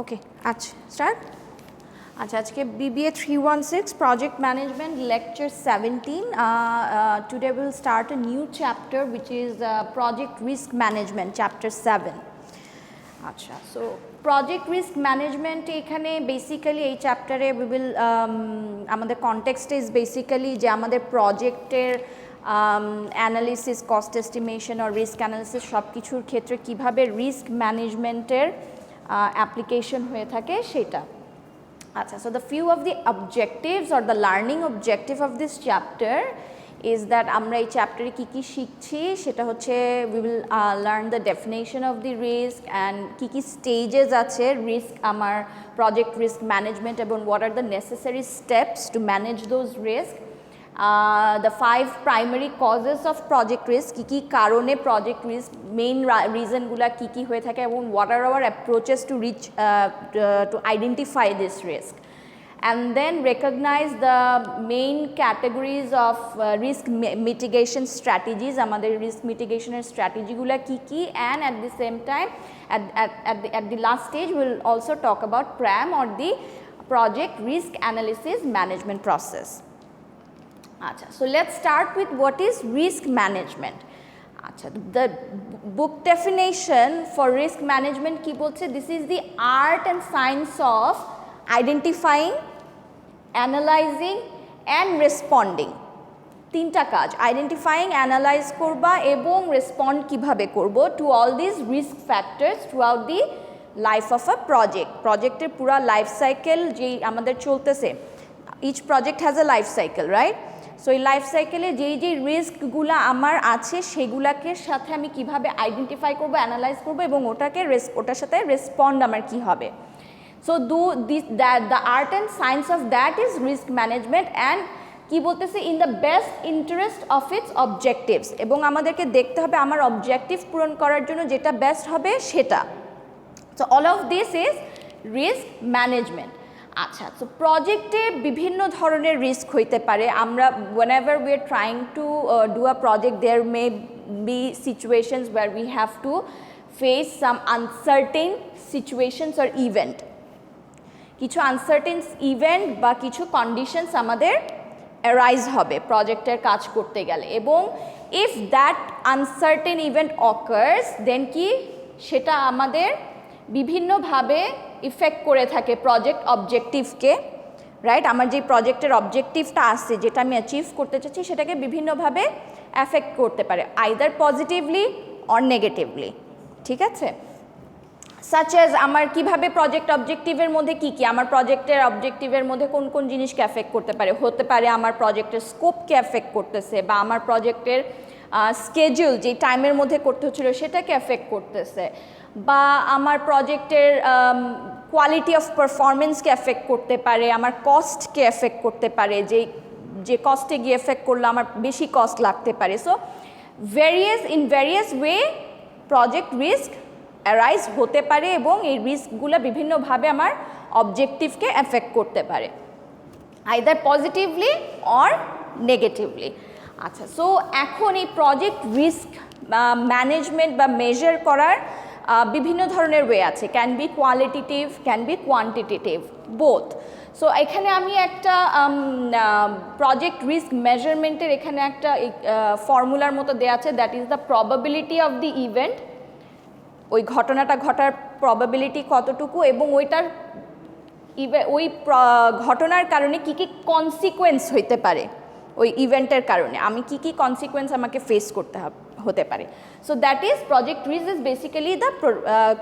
ওকে আচ্ছা স্টার্ট। আচ্ছা আজকে BBA 316 project management lecture 17. Today we will start a new chapter which is project risk management chapter 7. আচ্ছা so project risk management এখানে basically এই চ্যাপ্টারে we will আমাদের context is basically যে আমাদের প্রজেক্টের অ্যানালিসিস, কস্ট এস্টিমেশন আর রিস্ক অ্যানালিসিস সব কিছুর ক্ষেত্রে কীভাবে রিস্ক ম্যানেজমেন্টের অ্যাপ্লিকেশন হয়ে থাকে সেটা। আচ্ছা, so the few of the objectives or the learning objective of this chapter is that আমরা এই চ্যাপ্টারে কী কী শিখছি সেটা হচ্ছে we will learn the definition of the risk and key key stages আছে risk আমার project risk management এবং what are the necessary steps to manage those risks. The 5 primary causes of project risk, কী কারণে project risk main reasonগুলা কী হয়ে থাকে এবং what are our approaches to reach to identify this risk, and then recognize the main categories of risk mitigation strategies, আমাদের risk mitigation স্ট্র্যাটেজিগুলা key and at the same time at the last stage we'll also talk about PRAM or the project risk analysis management process. Achha, so let's start with what is risk management. Achha, the book definition for risk management ki bolche, this is the art and science of identifying, analyzing and responding. তিনটা কাজ, identifying, analyse করবা এবং respond কিভাবে করব to all this risk factors throughout the life of a project. প্রজেক্টের পুরা life cycle যেই আমাদের চলতেছে, each project has a life cycle, right? So এই লাইফ সাইকেলে যেই রিস্কগুলো আমার আছে সেগুলাকে সাথে আমি কিভাবে আইডেন্টিফাই করবো, অ্যানালাইজ করবো এবং ওটার সাথে রেসপন্ড আমার কি হবে। So the art and science of that is risk management and কি বলতেছে in the best interest of its objectives, এবং আমাদেরকে দেখতে হবে আমার অবজেক্টিভ পূরণ করার জন্য যেটা বেস্ট হবে সেটা। So all of this is risk management. আচ্ছা, সো প্রজেক্টে বিভিন্ন ধরনের রিস্ক হইতে পারে। আমরা whenever we are trying to do a project, there may be situations where we have to face some uncertain situations or event. কিছু uncertain event বা কিছু কন্ডিশনস আমাদের অ্যারাইজ হবে প্রজেক্টের কাজ করতে গেলে, এবং if that uncertain event occurs then কি সেটা আমাদের বিভিন্নভাবে ইফেক্ট করে থাকে প্রজেক্ট অবজেক্টিভকে, রাইট? আমার যে প্রজেক্টের অবজেক্টিভটা আছে যেটা আমি অ্যাচিভ করতে চাচ্ছি সেটাকে বিভিন্নভাবে অ্যাফেক্ট করতে পারে, আইদার পজিটিভলি অর নেগেটিভলি, ঠিক আছে? সাচ অ্যাজ আমার কিভাবে প্রজেক্ট অবজেক্টিভের মধ্যে কী আমার প্রজেক্টের অবজেক্টিভের মধ্যে কোন কোন জিনিসকে অ্যাফেক্ট করতে পারে, হতে পারে আমার প্রজেক্টের স্কোপকে অ্যাফেক্ট করতেছে, বা আমার প্রজেক্টের স্কেডিউল যে টাইমের মধ্যে করতে হচ্ছিলো সেটাকে অ্যাফেক্ট করতেছে, বা আমার প্রজেক্টের কোয়ালিটি অফ পারফরমেন্সকে অ্যাফেক্ট করতে পারে, আমার কস্টকে অ্যাফেক্ট করতে পারে, যে কস্টে গিয়ে এফেক্ট করলে আমার বেশি কস্ট লাগতে পারে। So in various way project risk arise হতে পারে এবং এই রিস্কগুলো বিভিন্নভাবে আমার অবজেক্টিভকে অ্যাফেক্ট করতে পারে, আইদার পজিটিভলি অর নেগেটিভলি। আচ্ছা, সো এখন এই প্রজেক্ট রিস্ক ম্যানেজমেন্ট বা মেজার করার বিভিন্ন ধরনের ওয়ে আছে, can be qualitative, can be quantitative, both. So এখানে আমি একটা প্রজেক্ট রিস্ক মেজারমেন্টের এখানে একটা ফর্মুলার মতো দেওয়া আছে, that is the probability of the event, ওই ঘটনাটা ঘটার প্রবাবিলিটি কতটুকু এবং ওই ঘটনার কারণে কী কী কনসিকোয়েন্স হইতে পারে, ওই ইভেন্টের কারণে আমি কী কী কনসিকোয়েন্স আমাকে ফেস করতে হতে পারে। So that is project risk is basically the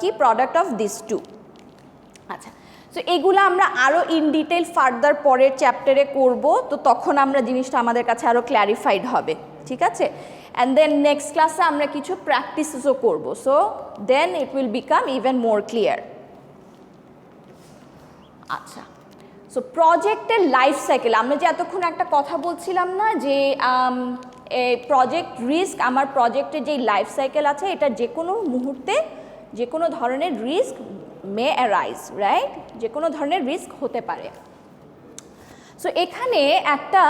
কি প্রোডাক্ট অফ দিস টু। আচ্ছা, সো এগুলো আমরা আরও ইন ডিটেল ফার্দার পরের চ্যাপ্টারে করব, তো তখন আমরা জিনিসটা আমাদের কাছে আরও ক্ল্যারিফাইড হবে, ঠিক আছে? অ্যান্ড দেন নেক্সট ক্লাসে আমরা কিছু প্র্যাকটিসেসও করব, so then it will become even more clear. আচ্ছা, সো প্রজেক্টের লাইফ সাইকেল, আমরা যে এতক্ষণ একটা কথা বলছিলাম না যে প্রজেক্ট রিস্ক, আমার প্রজেক্টের যেই লাইফ সাইকেল আছে এটা যে কোনো মুহূর্তে যে কোনো ধরনের রিস্ক মে অ্যারাইজ, রাইট? যে কোনো ধরনের রিস্ক হতে পারে। সো এখানে একটা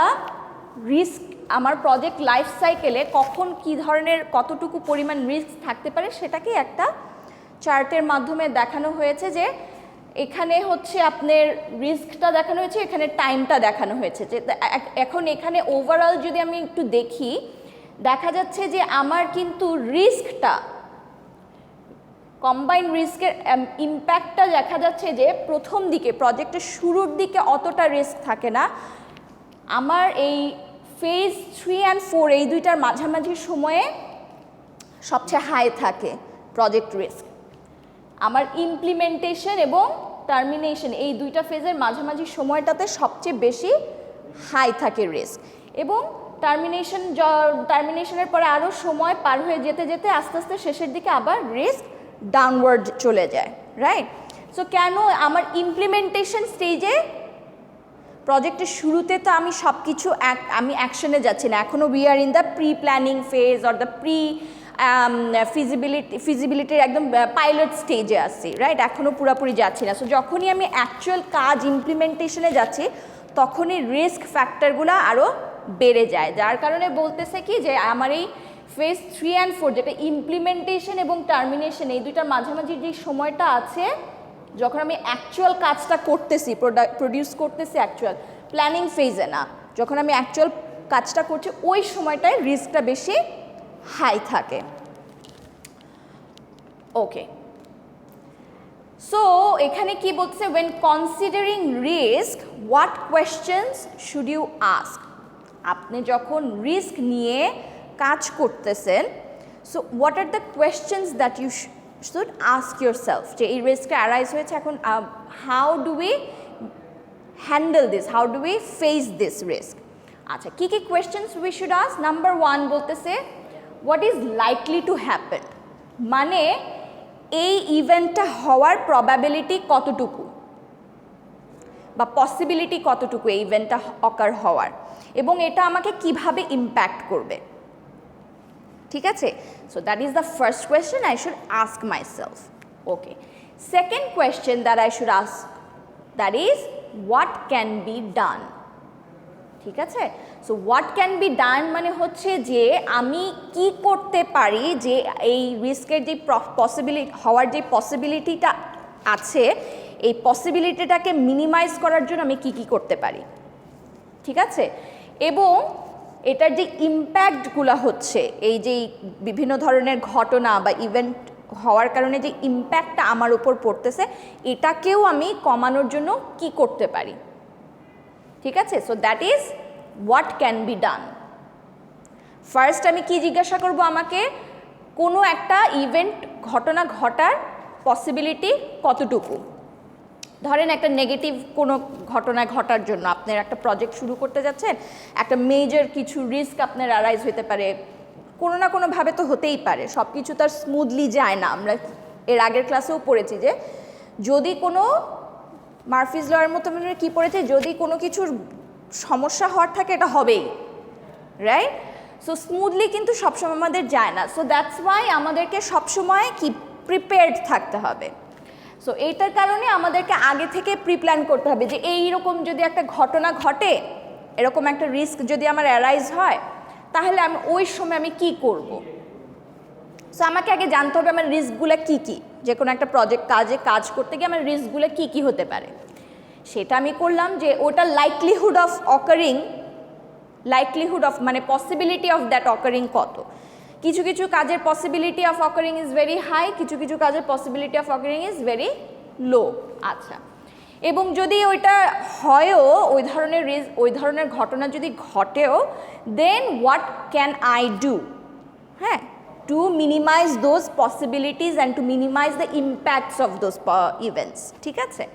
রিস্ক আমার প্রজেক্ট লাইফ সাইকেলে কখন কী ধরনের কতটুকু পরিমাণ রিস্ক থাকতে পারে সেটাকে একটা চার্টের মাধ্যমে দেখানো হয়েছে যে এখানে হচ্ছে আপনার রিস্কটা দেখানো হয়েছে, এখানে টাইমটা দেখানো হয়েছে। যে এখন এখানে ওভারঅল যদি আমি একটু দেখি, দেখা যাচ্ছে যে আমার কিন্তু রিস্কটা, কম্বাইন্ড রিস্কের ইম্প্যাক্টটা দেখা যাচ্ছে যে প্রথম দিকে প্রজেক্টের শুরুর দিকে অতটা রিস্ক থাকে না। আমার এই ফেজ 3 অ্যান্ড 4 এই দুইটার মাঝামাঝি সময়ে সবচেয়ে হাই থাকে প্রজেক্ট রিস্ক। আমার ইমপ্লিমেন্টেশন এবং টার্মিনেশন এই দুইটা ফেজের মাঝামাঝি সময়টাতে সবচেয়ে বেশি হাই থাকে রিস্ক, এবং টার্মিনেশনের পরে আরও সময় পার হয়ে যেতে যেতে আস্তে আস্তে শেষের দিকে আবার রিস্ক ডাউনওয়ার্ড চলে যায়, রাইট? সো কেন আমার ইমপ্লিমেন্টেশন স্টেজে প্রজেক্টের শুরুতে তো আমি সব কিছু আমি অ্যাকশনে যাচ্ছি না, এখনও we are in the pre planning phase or the pre ফিজিবিলিটির একদম পাইলট স্টেজে আসছি, রাইট? এখনও পুরোপুরি যাচ্ছি না। সো যখনই আমি অ্যাকচুয়াল কাজ ইমপ্লিমেন্টেশনে যাচ্ছি তখনই রিস্ক ফ্যাক্টরগুলো আরও বেড়ে যায়, যার কারণে বলতেছে কি যে আমার এই ফেজ 3 অ্যান্ড 4 যেটা ইমপ্লিমেন্টেশন এবং টার্মিনেশন এই দুইটার মাঝামাঝি যে সময়টা আছে, যখন আমি অ্যাকচুয়াল কাজটা করতেছি, প্রডিউস করতেছি অ্যাকচুয়াল প্ল্যানিং ফেজে না, যখন আমি অ্যাকচুয়াল কাজটা করছি ওই সময়টায় রিস্কটা বেশি হাই থাকে। ওকে, সো এখানে কি বলছে, when considering risk what questions should you ask? আপনি যখন রিস্ক নিয়ে কাজ করতেছেন, so what are the questions that you should ask yourself, যে এই রিস্কটা অ্যারাইজ হয়েছে, এখন how do we handle this, how do we face this risk. আচ্ছা, কী কী questions we should ask? Number 1 বলতেছে what is likely to happen, মানে এই ইভেন্টটা হওয়ার প্রবাবিলিটি কতটুকু বা পসিবিলিটি কতটুকু এই ইভেন্টটা অকার হওয়ার, এবং এটা আমাকে কিভাবে ইম্প্যাক্ট করবে, ঠিক আছে? So that is the first question I should ask myself. Okay, second question that I should ask, that is what can be done, ঠিক আছে? So what can be done মানে হচ্ছে যে আমি কি করতে পারি যে এই রিস্কের যে হওয়ার যে পসিবিলিটিটা আছে এই পসিবিলিটিটাকে মিনিমাইজ করার জন্য আমি কি কি করতে পারি, ঠিক আছে? এবং এটার যে ইম্প্যাক্টগুলো হচ্ছে, এই যে বিভিন্ন ধরনের ঘটনা বা ইভেন্ট হওয়ার কারণে যে ইম্প্যাক্টটা আমার উপর পড়তেছে এটাকেও আমি কমানোর জন্য কি করতে পারি, ঠিক আছে? So that is what can be done. First আমি কি জিজ্ঞাসা করব, আমাকে কোনো একটা ইভেন্ট ঘটনা ঘটার পসিবিলিটি কতটুকু। ধরেন একটা নেগেটিভ কোনো ঘটনা ঘটার জন্য আপনার একটা প্রজেক্ট শুরু করতে যাচ্ছেন, একটা মেজর কিছু রিস্ক আপনার অ্যারাইজ হতে পারে, কোনো না কোনোভাবে তো হতেই পারে, সব কিছু তার স্মুথলি যায় না। আমরা এর আগের ক্লাসেও পড়েছি যে যদি কোনো মার্ফিজ লয়ের মতো আমরা কী পড়েছি, যদি কোনো কিছুর সমস্যা হওয়ার থাকে এটা হবেই, রাইট? সো স্মুথলি কিন্তু সবসময় আমাদের যায় না। সো দ্যাটস ওয়াই আমাদেরকে সবসময় কি প্রিপেয়ার্ড থাকতে হবে। সো এইটার কারণে আমাদেরকে আগে থেকে প্রিপ্ল্যান করতে হবে যে এইরকম যদি একটা ঘটনা ঘটে, এরকম একটা রিস্ক যদি আমার অ্যারাইজ হয় তাহলে আমি ওই সময় আমি কি করব। সো আমাকে আগে জানতে হবে আমার রিস্কগুলো কি কি, যে কোনো একটা প্রজেক্ট কাজ করতে গিয়ে আমার রিস্কগুলো কি কি হতে পারে। সেটা আমি করলাম যে ওটা লাইকলিহুড অফ মানে পসিবিলিটি অফ দ্যাট অকারিং কত। কিছু কিছু কাজের possibility of occurring is very high, কিছু কিছু কাজের possibility of occurring is very low. আচ্ছা, এবং যদি ওইটা হয়ও ওই ধরনের ঘটনা যদি ঘটেও, then what can I do, হ্যাঁ, to minimise those possibilities and to minimize the impacts of those events, ঠিক আছে?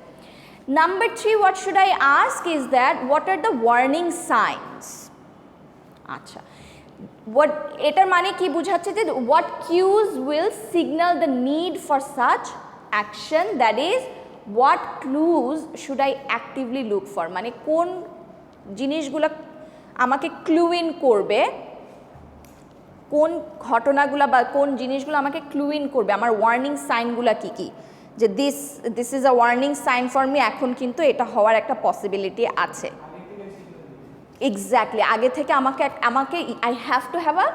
Number 3, what should I ask is that what are the warning signs? আচ্ছা, এটার মানে কি বোঝাচ্ছে যে what cues will signal the need for such action, that is what clues should I actively look for, মানে কোন জিনিসগুলো আমাকে ক্লু ইন করবে, কোন ঘটনাগুলো বা কোন জিনিসগুলো আমাকে ক্লু ইন করবে, আমার ওয়ার্নিং সাইনগুলো কি কি, যে this is a warning sign for me, এখন কিন্তু এটা হওয়ার একটা পসিবিলিটি আছে। এক্স্যাক্টলি, আগে থেকে আমাকে I have to have a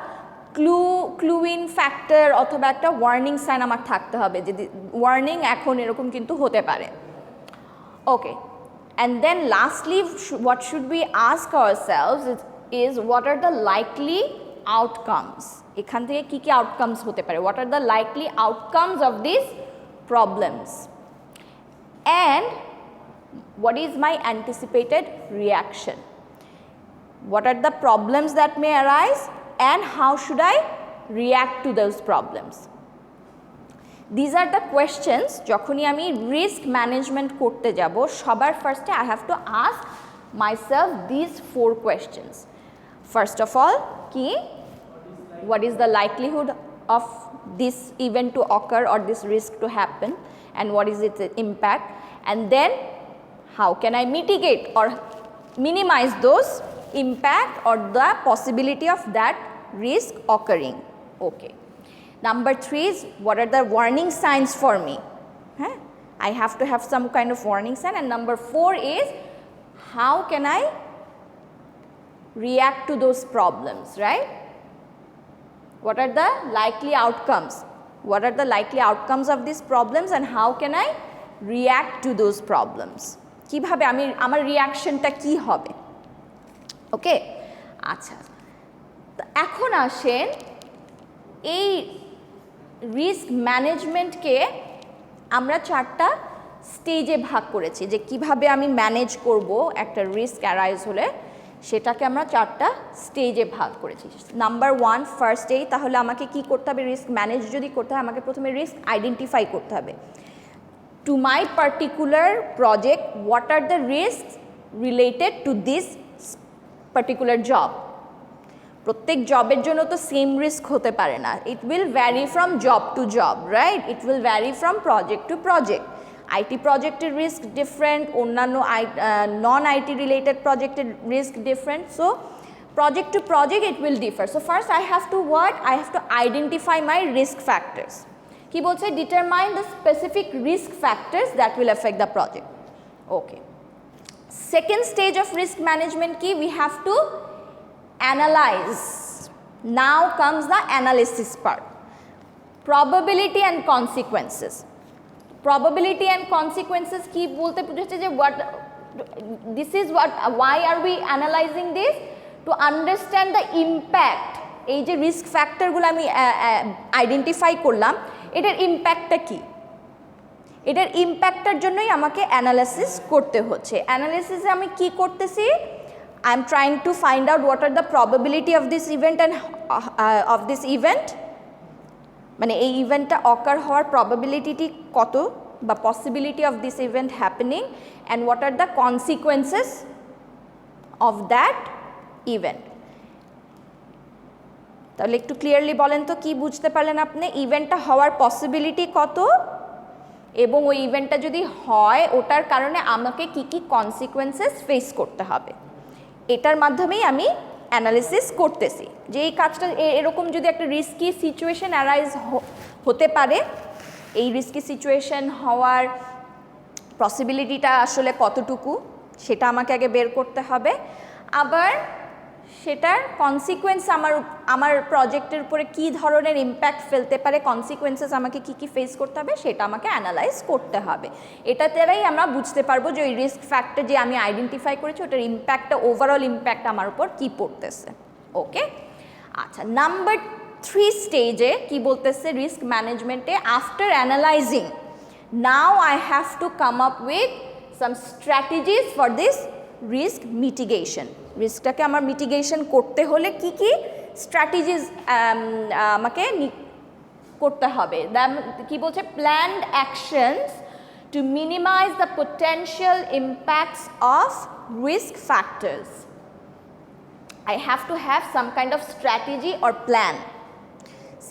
clue in factor অথবা একটা ওয়ার্নিং সাইন আমার থাকতে হবে যে ওয়ার্নিং এখন এরকম কিন্তু হতে পারে, Okay, and then lastly, what should we ask ourselves is what are the likely outcomes? এখান থেকে কি কি outcomes হতে পারে? What are the likely outcomes of these problems? And what is my anticipated reaction? What are the problems that may arise and how should I react to those problems? These are the questions যখনই আমি risk management করতে যাব সবার ফার্স্টে I have to ask myself these 4 questions. First of all, কি what is the likelihood of this event to occur or this risk to happen and what is its impact, and then how can I mitigate or minimize those impact or the possibility of that risk occurring. Okay. Number 3 is what are the warning signs for me? I have to have some kind of warning sign. And number 4 is how can I react to those problems, right? What are the likely outcomes? What are the likely outcomes of these problems and how can I react to those problems? কিভাবে আমি আমার রিঅ্যাকশনটা কি হবে? ওকে, আচ্ছা, এখন আসেন এই risk ম্যানেজমেন্টকে আমরা 4টা স্টেজে ভাগ করেছি যে কিভাবে আমি ম্যানেজ করব একটা রিস্ক অ্যারাইজ হলে সেটাকে আমরা 4টা স্টেজে ভাগ করেছি। নাম্বার 1 ফার্স্টেই তাহলে আমাকে কি করতে হবে? রিস্ক ম্যানেজ যদি করতে হয় আমাকে প্রথমে রিস্ক আইডেন্টিফাই করতে হবে। To my particular project what are the risk related to this particular job. প্রত্যেক জবের জন্য তো সেম রিস্ক হতে পারে না, it will vary from job to job, right? It will vary from project to project. IT প্রজেক্টের risk different, অন্যান্য non IT related প্রজেক্টের risk different, so project to project it will differ. So first I have to what? I have to identify my risk factors. কি বলছে? Determine the specific risk factors that will affect the project. Okay. Second stage of risk management কি? We have to analyze. Now comes the analysis part. Probability and consequences. Probability and consequences কি বলতে বুঝাচ্ছে যে what this is what why are we analyzing this? To understand the impact. এই যে risk ফ্যাক্টরগুলো আমি identify করলাম এটার ইম্প্যাক্টটা কি, এটার ইম্প্যাক্টটার জন্যই আমাকে অ্যানালাইসিস করতে হচ্ছে। অ্যানালাইসিসে আমি কি করতেছি? I am trying to find out what are the probability of this event and of this event, মানে এই ইভেন্টটা অকার হওয়ার প্রবাবিলিটি কত বা possibility of this event happening and what are the consequences of that event. তাহলে একটু clearly বলেন তো কি বুঝতে পারলেন আপনি? ইভেন্টটা হওয়ার পসিবিলিটি কত এবং ওই ইভেন্টটা যদি হয় ওটার কারণে আমাকে কি কি কনসিকুয়েন্সেস ফেস করতে হবে, এটার মাধ্যমেই আমি অ্যানালিসিস করতেছি যে এই কাজটা এরকম যদি একটা রিস্কি সিচুয়েশন অ্যারাইজ হতে পারে, এই রিস্কি সিচুয়েশন হওয়ার পসিবিলিটিটা আসলে কতটুকু সেটা আমাকে আগে বের করতে হবে। আবার সেটার কনসিকুয়েন্স আমার প্রজেক্টের উপরে কী ধরনের ইম্প্যাক্ট ফেলতে পারে, কনসিকুয়েন্সেস আমাকে কী কী ফেস করতে হবে সেটা আমাকে অ্যানালাইজ করতে হবে। এটাতেই আমরা বুঝতে পারবো যে ওই রিস্ক ফ্যাক্টর যে আমি আইডেন্টিফাই করেছি ওটার ইম্প্যাক্টটা ওভারঅল ইম্প্যাক্ট আমার উপর কী পড়তেছে। ওকে, আচ্ছা, নাম্বার 3 স্টেজে কি বলতেছে রিস্ক ম্যানেজমেন্টে? After analysing now I have to come up with some strategies for this risk mitigation. রিস্কটাকে আমার মিটিগেশন করতে হলে কি কি স্ট্র্যাটেজিস আমাকে করতে হবে? কি বলছে? Planned actions to minimize the potential impacts of risk factors. I have to have some kind of strategy or plan.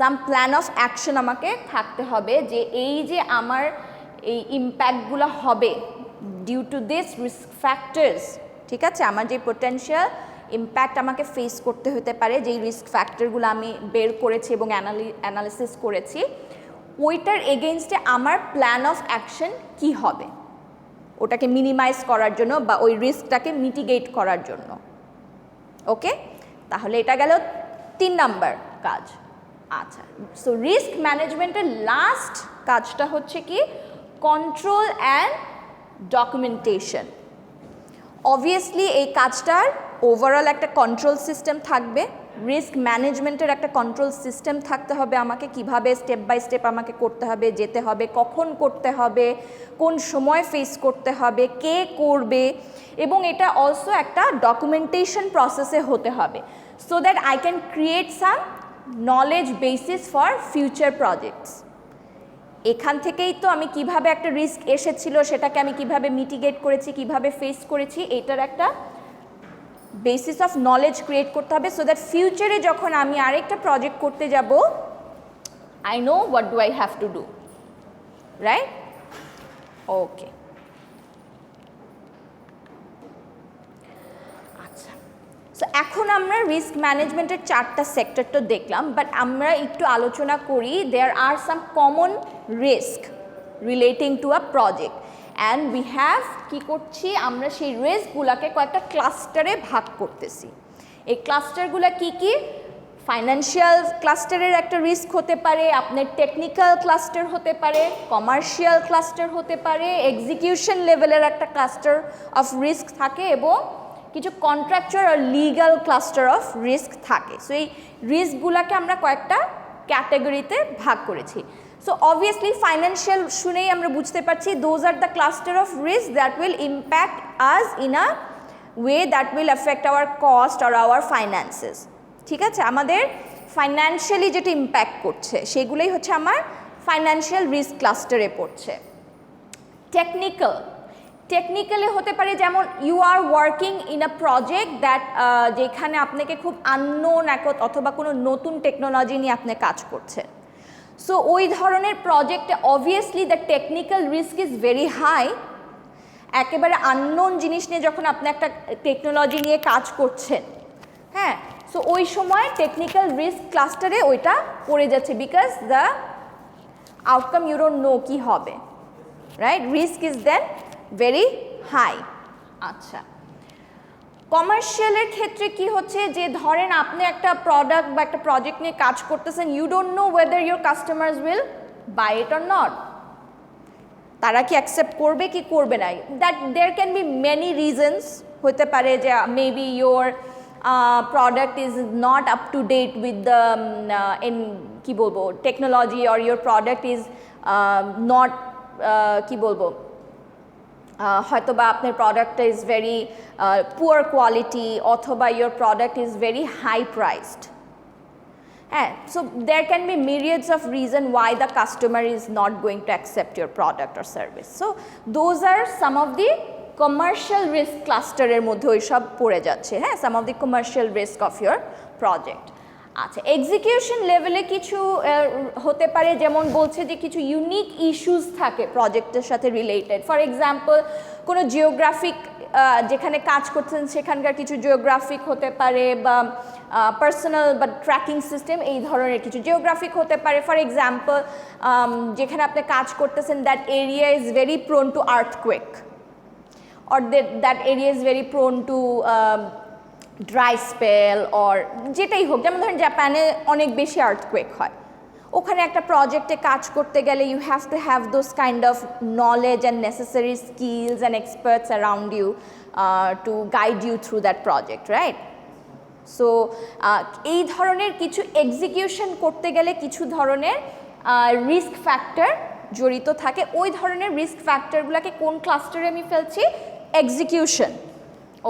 Some plan of action আমাকে থাকতে হবে যে এই যে আমার এই ইম্প্যাক্টগুলো হবে due to this risk factors, ঠিক আছে? আমার যে পোটেনশিয়াল ইম্প্যাক্ট আমাকে ফেস করতে হতে পারে যেই রিস্ক ফ্যাক্টরগুলো আমি বের করেছি এবং অ্যানালিসিস করেছি, ওইটার এগেইনস্টে আমার প্ল্যান অফ অ্যাকশন কি হবে ওটাকে মিনিমাইজ করার জন্য বা ওই রিস্কটাকে মিটিগেট করার জন্য। ওকে, তাহলে এটা গেল 3 নাম্বার কাজ। আচ্ছা, সো রিস্ক ম্যানেজমেন্টের লাস্ট কাজটা হচ্ছে কি? Control and documentation. অবভিয়াসলি এই কাজটার ওভারঅল একটা কন্ট্রোল সিস্টেম থাকবে, রিস্ক ম্যানেজমেন্টের একটা কন্ট্রোল সিস্টেম থাকতে হবে, আমাকে কিভাবে স্টেপ বাই স্টেপ আমাকে করতে হবে, যেতে হবে, কখন করতে হবে, কোন সময় ফেস করতে হবে, কে করবে, এবং এটা অলসো একটা ডকুমেন্টেশন প্রসেসে হতে হবে so that I can create some knowledge basis for future projects. এখান থেকেই তো আমি কিভাবে একটা রিস্ক এসেছিল সেটাকে আমি কিভাবে মিটিগেট করেছি, কিভাবে ফেস করেছি, এটার একটা বেসিস অফ নলেজ ক্রিয়েট করতে হবে সো দ্যাট ফিউচারে যখন আমি আরেকটা প্রজেক্ট করতে যাব I know what do I have to do, right? Okay, আচ্ছা। সো এখন আমরা রিস্ক ম্যানেজমেন্টের 4টা সেক্টর তো দেখলাম, বাট আমরা একটু আলোচনা করি there are some common risk relating to a project and we have কী করছি, আমরা সেই রিস্কগুলোকে কয়েকটা ক্লাস্টারে ভাগ করতেছি। এই ক্লাস্টারগুলো কি কি? ফাইন্যান্সিয়াল ক্লাস্টারের একটা রিস্ক হতে পারে, আপনার টেকনিক্যাল ক্লাস্টার হতে পারে, কমার্শিয়াল ক্লাস্টার হতে পারে, এক্সিকিউশন লেভেলের একটা ক্লাস্টার অফ রিস্ক থাকে, এবং কিছু কন্ট্রাকচুয়াল আর লিগাল ক্লাস্টার অফ রিস্ক থাকে। সো এই রিস্কগুলোকে আমরা কয়েকটা ক্যাটাগরিতে ভাগ করেছি। সো অবভিয়াসলি ফাইন্যান্সিয়াল শুনেই আমরা বুঝতে পারছি those are the cluster of risk that will impact us in a way that will affect our cost আর আওয়ার ফাইন্যান্সেস। ঠিক আছে, আমাদের ফাইন্যান্সিয়ালি যেটা ইম্প্যাক্ট করছে সেগুলোই হচ্ছে আমার ফাইন্যান্সিয়াল রিস্ক ক্লাস্টারে পড়ছে। টেকনিক্যালি হতে পারে যেমন you are working in a project that, যেখানে আপনাকে খুব আননোন অথবা কোনো নতুন টেকনোলজি নিয়ে আপনি কাজ করছেন। সো ওই ধরনের প্রজেক্টে obviously the technical risk is very high. একেবারে আননোন জিনিস নিয়ে যখন আপনি একটা টেকনোলজি নিয়ে কাজ করছেন, হ্যাঁ, সো ওই সময় টেকনিক্যাল রিস্ক ক্লাস্টারে ওইটা পড়ে যাচ্ছে, because the outcome you don't know কী হবে, right? Risk is then very high. আচ্ছা, কমার্শিয়ালের ক্ষেত্রে কি হচ্ছে, যে ধরেন আপনি একটা প্রোডাক্ট বা একটা প্রজেক্ট নিয়ে কাজ করতেছেন, you don't know whether your customers will buy it or not, তারা কি অ্যাকসেপ্ট করবে কি করবে না, that there can be many reasons. হতে পারে যে maybe your product is not up to date with the in কী বলবো technology, or your product is not কী বলবো হয়তোবা আপনার প্রোডাক্টটা ইজ ভেরি পুয়ার কোয়ালিটি, অথবা your product is very high priced. হ্যাঁ, so there can B myriads of reason why the customer is not going to accept your product or service. So those are some of the commercial risk ক্লাস্টারের মধ্যে ওই সব পড়ে যাচ্ছে, হ্যাঁ, some of the commercial risk of your project. আচ্ছা, execution লেভেলে কিছু হতে পারে, যেমন বলছে যে কিছু ইউনিক ইস্যুস থাকে প্রজেক্টের সাথে রিলেটেড। ফর এক্সাম্পল, কোনো জিওগ্রাফিক যেখানে কাজ করছেন সেখানকার কিছু জিওগ্রাফিক হতে পারে, বা পার্সোনাল বা ট্র্যাকিং সিস্টেম, এই ধরনের কিছু জিওগ্রাফিক হতে পারে। ফর এক্সাম্পল, যেখানে আপনি কাজ করতেছেন that area is very prone two earthquake, or that area is very prone to dry spell, or যেটাই হোক। যেমন ধরেন জাপানে অনেক বেশি আর্থকুয়েক হয়, ওখানে একটা প্রজেক্টে কাজ করতে গেলে you have to have those kind of knowledge and necessary skills and experts around you to guide you through that project, right? So এই ধরনের কিছু এক্সিকিউশন করতে গেলে কিছু ধরনের রিস্ক ফ্যাক্টর জড়িত থাকে। ওই ধরনের রিস্ক ফ্যাক্টরগুলোকে কোন ক্লাস্টারে আমি ফেলছি? এক্সিকিউশন।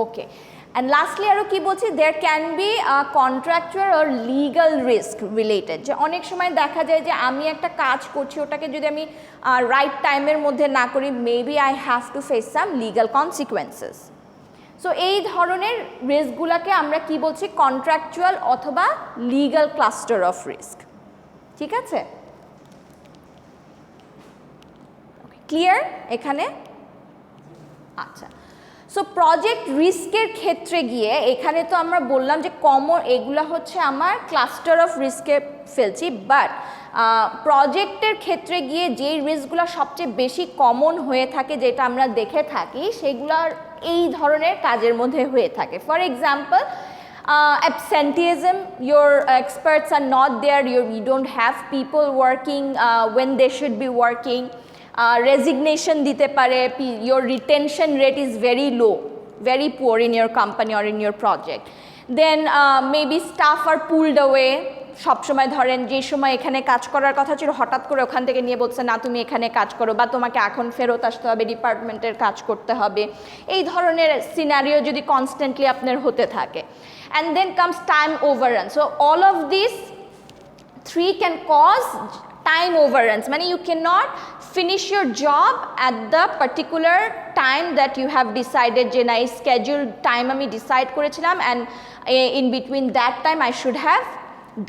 ওকে, অ্যান্ড লাস্টলি আরও কী বলছি, there can be contractual or legal risk related. যে অনেক সময় দেখা যায় যে আমি একটা কাজ করছি, ওটাকে যদি আমি রাইট টাইমের মধ্যে না করি, maybe I have to face some legal consequences. So এই ধরনের রিস্কগুলোকে আমরা কি বলছি? কন্ট্রাকচুয়াল অথবা লিগাল ক্লাস্টার অফ রিস্ক। ঠিক আছে, ক্লিয়ার এখানে? আচ্ছা, সো প্রজেক্ট রিস্কের ক্ষেত্রে গিয়ে এখানে তো আমরা বললাম যে কমন এগুলো হচ্ছে আমার ক্লাস্টার অফ রিস্কে ফেলছি, বাট প্রজেক্টের ক্ষেত্রে গিয়ে যেই রিস্কগুলো সবচেয়ে বেশি কমন হয়ে থাকে, যেটা আমরা দেখে থাকি, সেগুলোর এই ধরনের কাজের মধ্যে হয়ে থাকে। For example, absenteeism, your experts are not there, you don't have people working when they should be working. Resignation দিতে পারে, your retention rate is very low, very poor in your company or in your project. Then maybe staff are pulled away. সবসময় ধরেন যে সময় এখানে কাজ করার কথা ছিল হঠাৎ করে ওখান থেকে নিয়ে বলছে না তুমি এখানে কাজ করো, বা তোমাকে এখন ফেরত আসতে হবে, ডিপার্টমেন্টের কাজ করতে হবে। এই ধরনের সিনারিও যদি কনস্ট্যান্টলি আপনার হতে থাকে। And then comes time overrun. So all of this three can cause time overruns, মানে you cannot finish your job at the particular time that you have decided যে না এই scheduled time আমি decide করেছিলাম, and in between that time I should have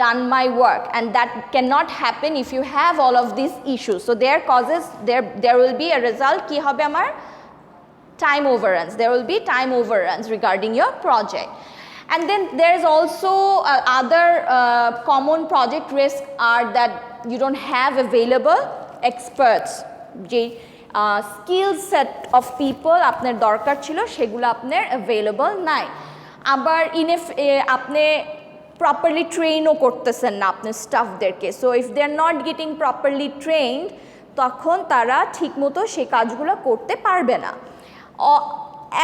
done my work, and that cannot happen if you have all of these issues. So there will be a result কি হবে আমার time overruns. There will be time overruns regarding your project. And then there's also other common project risks are that you don't have available experts. যে skill set of people আপনার দরকার ছিল সেগুলো আপনার available নাই। আবার আপনি properly trainও করতেছেন না আপনার স্টাফদেরকে। So if they're not getting properly trained, তখন তারা ঠিকমতো সেই কাজগুলো করতে পারবে না।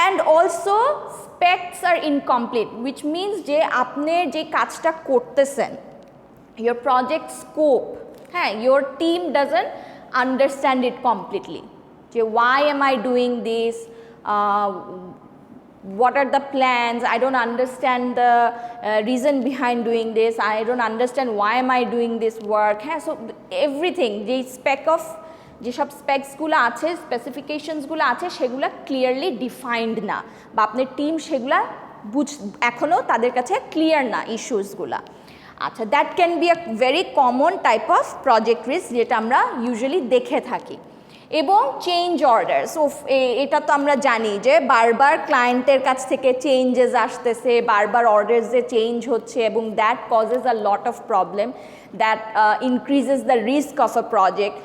And also specs are incomplete, which means যে আপনি যে কাজটা করতেছেন, your project scope, হ্যাঁ, your team doesn't understand it completely. যে why am I doing this, what are the plans, I don't understand the reason behind doing this, I don't understand why am I doing this work, হ্যাঁ। So everything, যে spec of যেসব স্পেকসগুলো আছে, স্পেসিফিকেশনসগুলো আছে, সেগুলো clearly defined না, বা আপনার team সেগুলা এখনও তাদের কাছে ক্লিয়ার না ইস্যুসগুলো। আচ্ছা, that can be a very common type of project risk যেটা আমরা ইউজুয়ালি দেখে থাকি। এবং চেঞ্জ অর্ডার, সো এটা তো আমরা জানি যে বারবার ক্লায়েন্টের কাছ থেকে চেঞ্জেস আসতেছে, বারবার অর্ডারসে চেঞ্জ হচ্ছে, এবং that causes a lot of problem, that increases the risk of a project.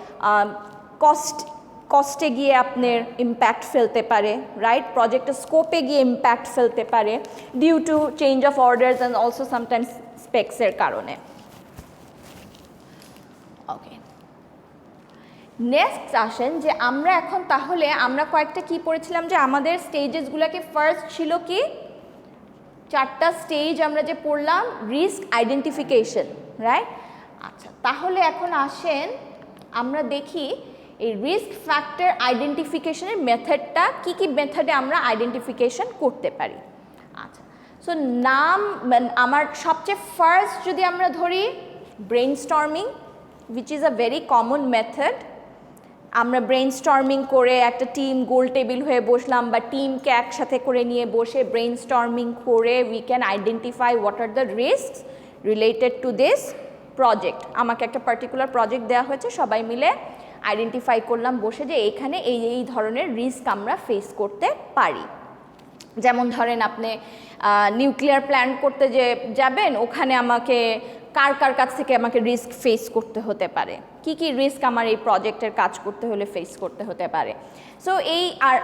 কস্টে গিয়ে আপনার ইম্প্যাক্ট ফেলতে পারে, রাইট, প্রজেক্টের স্কোপে গিয়ে ইম্প্যাক্ট ফেলতে পারে due to change of orders and also sometimes স্পেক্সের কারণে। ওকে, নেক্সট আসেন যে আমরা এখন তাহলে আমরা কয়েকটা কি পড়েছিলাম যে আমাদের স্টেজেসগুলোকে ফার্স্ট ছিল কি 4টা স্টেজ আমরা যে পড়লাম রিস্ক আইডেন্টিফিকেশন, রাইট। আচ্ছা, তাহলে এখন আসেন আমরা দেখি এই রিস্ক ফ্যাক্টর আইডেন্টিফিকেশনের মেথডটা কি কি মেথডে আমরা আইডেন্টিফিকেশন করতে পারি। আচ্ছা, সো আমার সবচেয়ে ফার্স্ট যদি আমরা ধরি brainstorming, which is a very common method. আমরা ব্রেইনস্টর্মিং করে একটা টিম গোল টেবিল হয়ে বসলাম, বা টিমকে একসাথে করে নিয়ে বসে ব্রেইনস্টর্মিং করে we can identify what are the risks related to this project. আমাকে একটা পার্টিকুলার প্রজেক্ট দেওয়া হয়েছে, সবাই মিলে আইডেন্টিফাই করলাম বসে যে এইখানে এই ধরনের রিস্ক আমরা ফেস করতে পারি। যেমন ধরেন আপনি নিউক্লিয়ার প্ল্যান্ট করতে যে যাবেন, ওখানে আমাকে কার কাছ থেকে আমাকে রিস্ক ফেস করতে হতে পারে, কি কি রিস্ক আমার এই প্রজেক্টের কাজ করতে হলে ফেস করতে হতে পারে। সো এই আর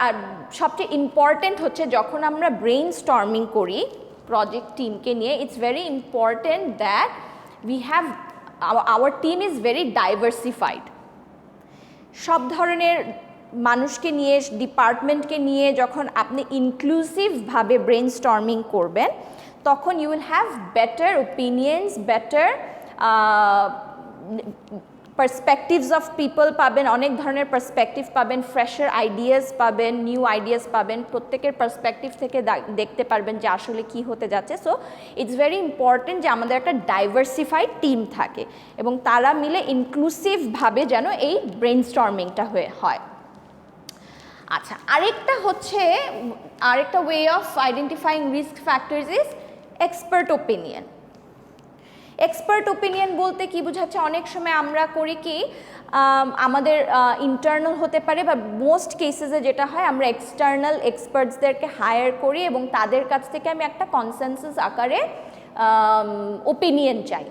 সবচেয়ে ইম্পর্টেন্ট হচ্ছে যখন আমরা ব্রেইনস্টর্মিং করি প্রজেক্ট টিমকে নিয়ে, it's very important that we have our team is very diversified. সব ধরনের মানুষকে নিয়ে, ডিপার্টমেন্টকে নিয়ে যখন আপনি ইনক্লুসিভভাবে ব্রেইনস্টর্মিং করবেন, তখন you will have better opinions, better perspectives of people পাবেন, অনেক ধরনের পার্সপেক্টিভ পাবেন, ফ্রেশার আইডিয়াস পাবেন, নিউ আইডিয়াস পাবেন, প্রত্যেকের পার্সপেক্টিভ থেকে দেখতে পারবেন যে আসলে কি হতে যাচ্ছে। সো ইটস ভেরি ইম্পর্টেন্ট যে আমাদের একটা ডাইভার্সিফাইড টিম থাকে এবং তারা মিলে ইনক্লুসিভভাবে যেন এই ব্রেইনস্টর্মিংটা হয়। আচ্ছা, আরেকটা way of identifying risk factors is expert opinion. Expert opinion বলতে কি বোঝাচ্ছে, অনেক সময় আমরা করি কি আমাদের ইন্টারনাল হতে পারে, বা মোস্ট কেসেসে যেটা হয় আমরা এক্সটার্নাল এক্সপার্টসদেরকে হায়ার করি এবং তাদের কাছ থেকে আমি একটা কনসেনসাস আকারে ওপিনিয়ন চাই,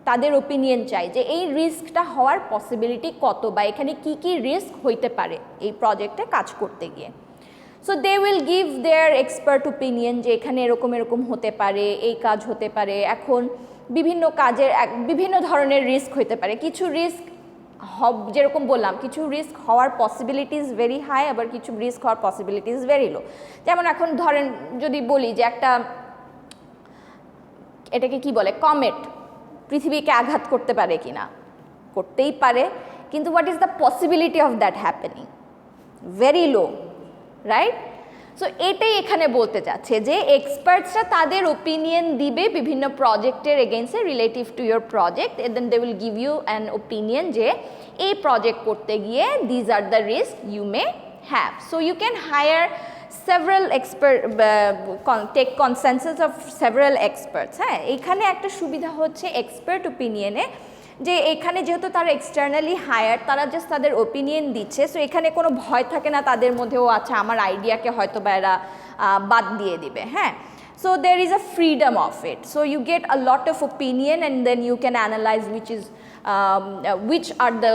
তাদের ওপিনিয়ন চাই যে এই রিস্কটা হওয়ার পসিবিলিটি কত, বা এখানে কি কি রিস্ক হইতে পারে এই প্রজেক্টে কাজ করতে গিয়ে। So they will give their expert opinion যে এখানে এরকম এরকম হতে পারে, এই কাজ হতে পারে। এখন বিভিন্ন কাজের বিভিন্ন ধরনের রিস্ক হতে পারে, কিছু রিস্ক যেরকম বললাম কিছু রিস্ক হওয়ার পসিবিলিটিস ভেরি হাই, আবার কিছু রিস্ক হওয়ার পসিবিলিটিস ভেরি লো। যেমন এখন ধরেন যদি বলি যে একটা এটাকে কি বলে কমেট পৃথিবীকে আঘাত করতে পারে কি না, করতেই পারে, কিন্তু what is the possibility of that happening? Very low, right? So এটাই এখানে বলতে চাচ্ছে যে এক্সপার্টসরা তাদের ওপিনিয়ন দিবে বিভিন্ন প্রজেক্টের এগেইনস্টে relative to your project, and then they will give you an opinion যে এই প্রজেক্ট করতে গিয়ে these are the risk you may have. So you can hire several expert take consensus of several experts। হ্যাঁ, এইখানে একটা সুবিধা হচ্ছে expert ওপিনিয়নে যে এখানে যেহেতু তারা এক্সটার্নালি হায়ার, তারা জাস্ট তাদের ওপিনিয়ন দিচ্ছে, সো এখানে কোনো ভয় থাকে না তাদের মধ্যেও, আচ্ছা আমার আইডিয়াকে হয়তো বা এরা বাদ দিয়ে দিবে। হ্যাঁ, so there is a freedom of it, so you get a lot of opinion and then you can analyze which are the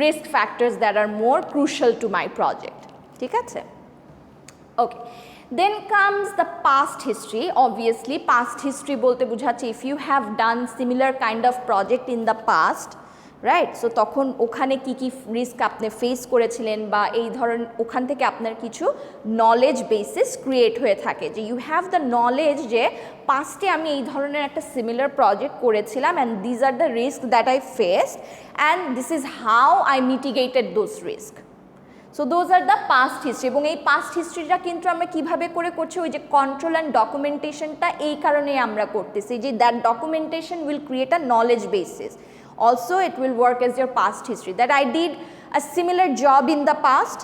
risk factors that are more crucial to my project। ঠিক আছে? Okay, then comes the past history। Obviously past history bolte bujhacche if you have done similar kind of project in the past, right? So তখন ওখানে কি কি risk আপনি face করেছিলেন বা এই ধরন ওখান থেকে আপনার কিছু নলেজ বেসিস ক্রিয়েট হয়ে থাকে যে ইউ হ্যাভ দ্য নলেজ যে পাস্টে আমি এই ধরনের একটা সিমিলার প্রজেক্ট করেছিলাম and these are the risk that I faced and this is how I mitigated those risk. So those are the past history, এবং এই পাস্ট হিস্ট্রিটা কিন্তু আমরা কীভাবে করছি, ওই যে কন্ট্রোল অ্যান্ড ডকুমেন্টেশনটা এই কারণেই আমরা করতেছি যে that documentation will create a knowledge basis. Also it will work age your past history that I did a similar job in the past,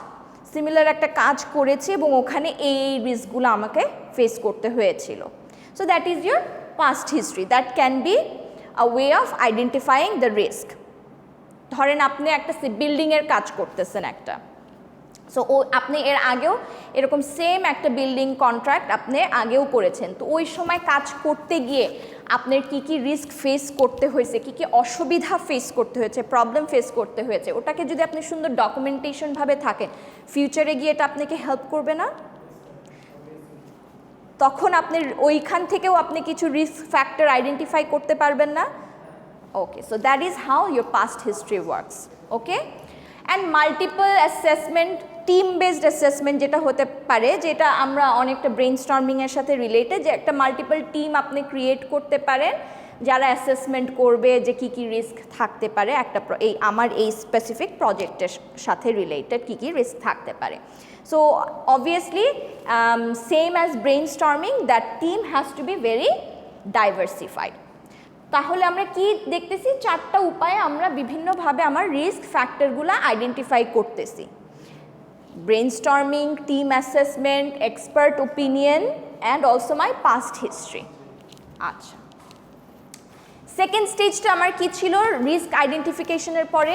similar একটা কাজ করেছি এবং ওখানে এই রিস্কগুলো আমাকে ফেস করতে হয়েছিল। So that is your past history, that can be a way of identifying the risk. ধরেন আপনি একটা বিল্ডিংয়ের কাজ করতেছেন একটা, সো আপনি এর আগেও এরকম সেম একটা বিল্ডিং কন্ট্রাক্ট আপনি আগেও করেছেন, তো ওই সময় কাজ করতে গিয়ে আপনার কি কি রিস্ক ফেস করতে হয়েছে, কি কি অসুবিধা ফেস করতে হয়েছে, প্রবলেম ফেস করতে হয়েছে, ওটাকে যদি আপনি সুন্দর ডকুমেন্টেশনভাবে থাকেন, ফিউচারে গিয়ে এটা আপনাকে হেল্প করবে না? তখন আপনি ওইখান থেকেও আপনি কিছু রিস্ক ফ্যাক্টর আইডেন্টিফাই করতে পারবেন না? Okay, so that is how your past history works. Okay, and multiple assessment, team based assessment যেটা হতে পারে, যেটা আমরা অনেকটা ব্রেইনস্টর্মিংয়ের সাথে রিলেটেড, যে একটা মাল্টিপল টিম আপনি ক্রিয়েট করতে পারেন যারা অ্যাসেসমেন্ট করবে যে কী কী রিস্ক থাকতে পারে একটা আমার এই স্পেসিফিক প্রজেক্টের সাথে রিলেটেড কী কী রিস্ক থাকতে পারে। So obviously same as brainstorming, that team has to be very diversified. তাহলে আমরা কি দেখতেছি, চারটা উপায়ে আমরা বিভিন্নভাবে আমার রিস্ক ফ্যাক্টরগুলো আইডেন্টিফাই করতেছি: brainstorming, team assessment, expert opinion and also my past history. আচ্ছা, সেকেন্ড স্টেজটা আমার কি ছিল রিস্ক আইডেন্টিফিকেশনের পরে?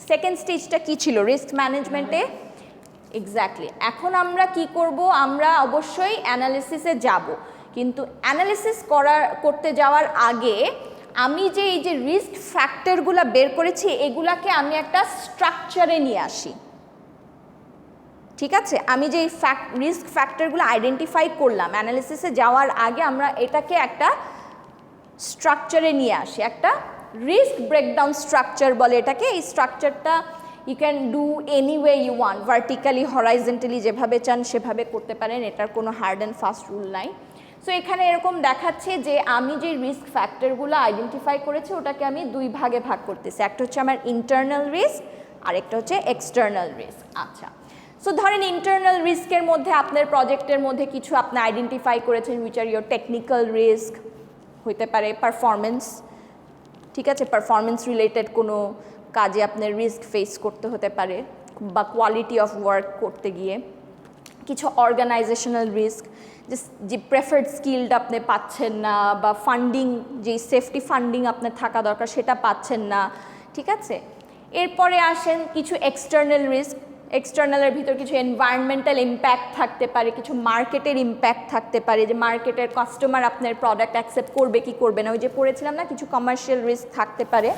সেকেন্ড স্টেজটা কি ছিল রিস্ক ম্যানেজমেন্টে? এক্স্যাক্টলি, এখন আমরা কি করব, আমরা অবশ্যই অ্যানালিসিসে যাব, কিন্তু অ্যানালিসিস করতে যাওয়ার আগে আমি যে এই যে রিস্ক ফ্যাক্টরগুলো বের করেছি এগুলাকে আমি একটা স্ট্রাকচারে নিয়ে আসি। ঠিক আছে, আমি যে রিস্ক ফ্যাক্টরগুলো আইডেন্টিফাই করলাম অ্যানালিসিসে যাওয়ার আগে আমরা এটাকে একটা স্ট্রাকচারে নিয়ে আসি, একটা রিস্ক ব্রেকডাউন স্ট্রাকচার বলে এটাকে। এই স্ট্রাকচারটা you can do any way you want, vertically, horizontally, যেভাবে চান সেভাবে করতে পারেন, এটার কোনো হার্ড অ্যান্ড ফাস্ট রুল নাই। সো এখানে এরকম দেখাচ্ছে যে আমি যে রিস্ক ফ্যাক্টরগুলো আইডেন্টিফাই করেছি ওটাকে আমি দুই ভাগে ভাগ করতেছি, একটা হচ্ছে আমার ইন্টারনাল রিস্ক আর একটা হচ্ছে এক্সটার্নাল রিস্ক। আচ্ছা, সো ধরেন ইন্টারনাল রিস্কের মধ্যে আপনার প্রজেক্টের মধ্যে কিছু আপনি আইডেন্টিফাই করেছেন, which are your technical risk, হইতে পারে পারফরমেন্স, ঠিক আছে, পারফরমেন্স রিলেটেড কোনো কাজে আপনার রিস্ক ফেস করতে হতে পারে, বা কোয়ালিটি অফ ওয়ার্ক করতে গিয়ে। কিছু অর্গানাইজেশনাল রিস্ক, যে প্রেফার্ড স্কিলড আপনি পাচ্ছেন না, বা ফান্ডিং, যেই সেফটি ফান্ডিং আপনার থাকা দরকার সেটা পাচ্ছেন না, ঠিক আছে। এরপরে আসেন কিছু এক্সটার্নাল রিস্ক, এক্সটার্নালের ভিতর কিছু এনভায়রনমেন্টাল ইম্প্যাক্ট থাকতে পারে, কিছু মার্কেটের ইম্প্যাক্ট থাকতে পারে, যে মার্কেটের কাস্টমার আপনার প্রোডাক্ট অ্যাকসেপ্ট করবে কি করবে না, ওই যে পড়েছিলাম না, কিছু কমার্শিয়াল রিস্ক থাকতে পারে।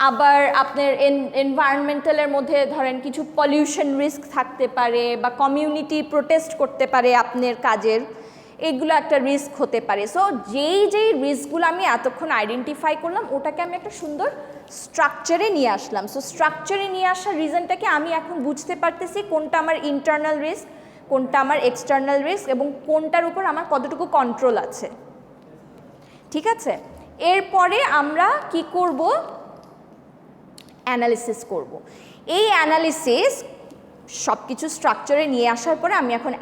আবার আপনার এনভায়রনমেন্টালের মধ্যে ধরেন কিছু পলিউশন রিস্ক থাকতে পারে, বা কমিউনিটি প্রোটেস্ট করতে পারে আপনার কাজের, এগুলো একটা রিস্ক হতে পারে। সো যেই রিস্কগুলো আমি এতক্ষণ আইডেন্টিফাই করলাম ওটাকে আমি একটা সুন্দর স্ট্রাকচারে নিয়ে আসলাম। সো স্ট্রাকচারে নিয়ে আসার রিজনটাকে আমি এখন বুঝতে পারতেছি কোনটা আমার ইন্টারনাল রিস্ক, কোনটা আমার এক্সটার্নাল রিস্ক এবং কোনটার উপর আমার কতটুকু কন্ট্রোল আছে। ঠিক আছে, এরপরে আমরা কি করব, অ্যানালিসিস করব। এই অ্যানালিসিস সব কিছু স্ট্রাকচারে নিয়ে আসার পরে আমি এখন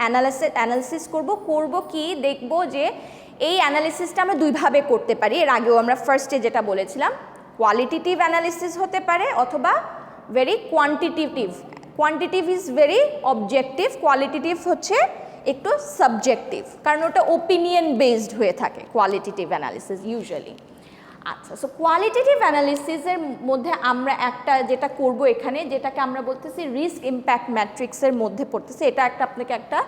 অ্যানালিসিস করব কি, দেখব যে এই অ্যানালিসিসটা আমরা দুইভাবে করতে পারি। এর আগেও আমরা ফার্স্টে যেটা বলেছিলাম কোয়ালিটেটিভ অ্যানালিসিস হতে পারে অথবা very quantitative. Quantitative is very objective, qualitative হচ্ছে একটু সাবজেক্টিভ, কারণ ওটা ওপিনিয়ন বেসড হয়ে থাকে কোয়ালিটেটিভ অ্যানালিসিস ইউজুয়ালি। আচ্ছা, সো কোয়ালিটেটিভ অ্যানালিসিসের মধ্যে আমরা একটা যেটা করব এখানে, যেটাকে আমরা বলতেছি রিস্ক ইম্প্যাক্ট ম্যাট্রিক্সের মধ্যে পড়তেছে। এটা একটা আপনাকে একটা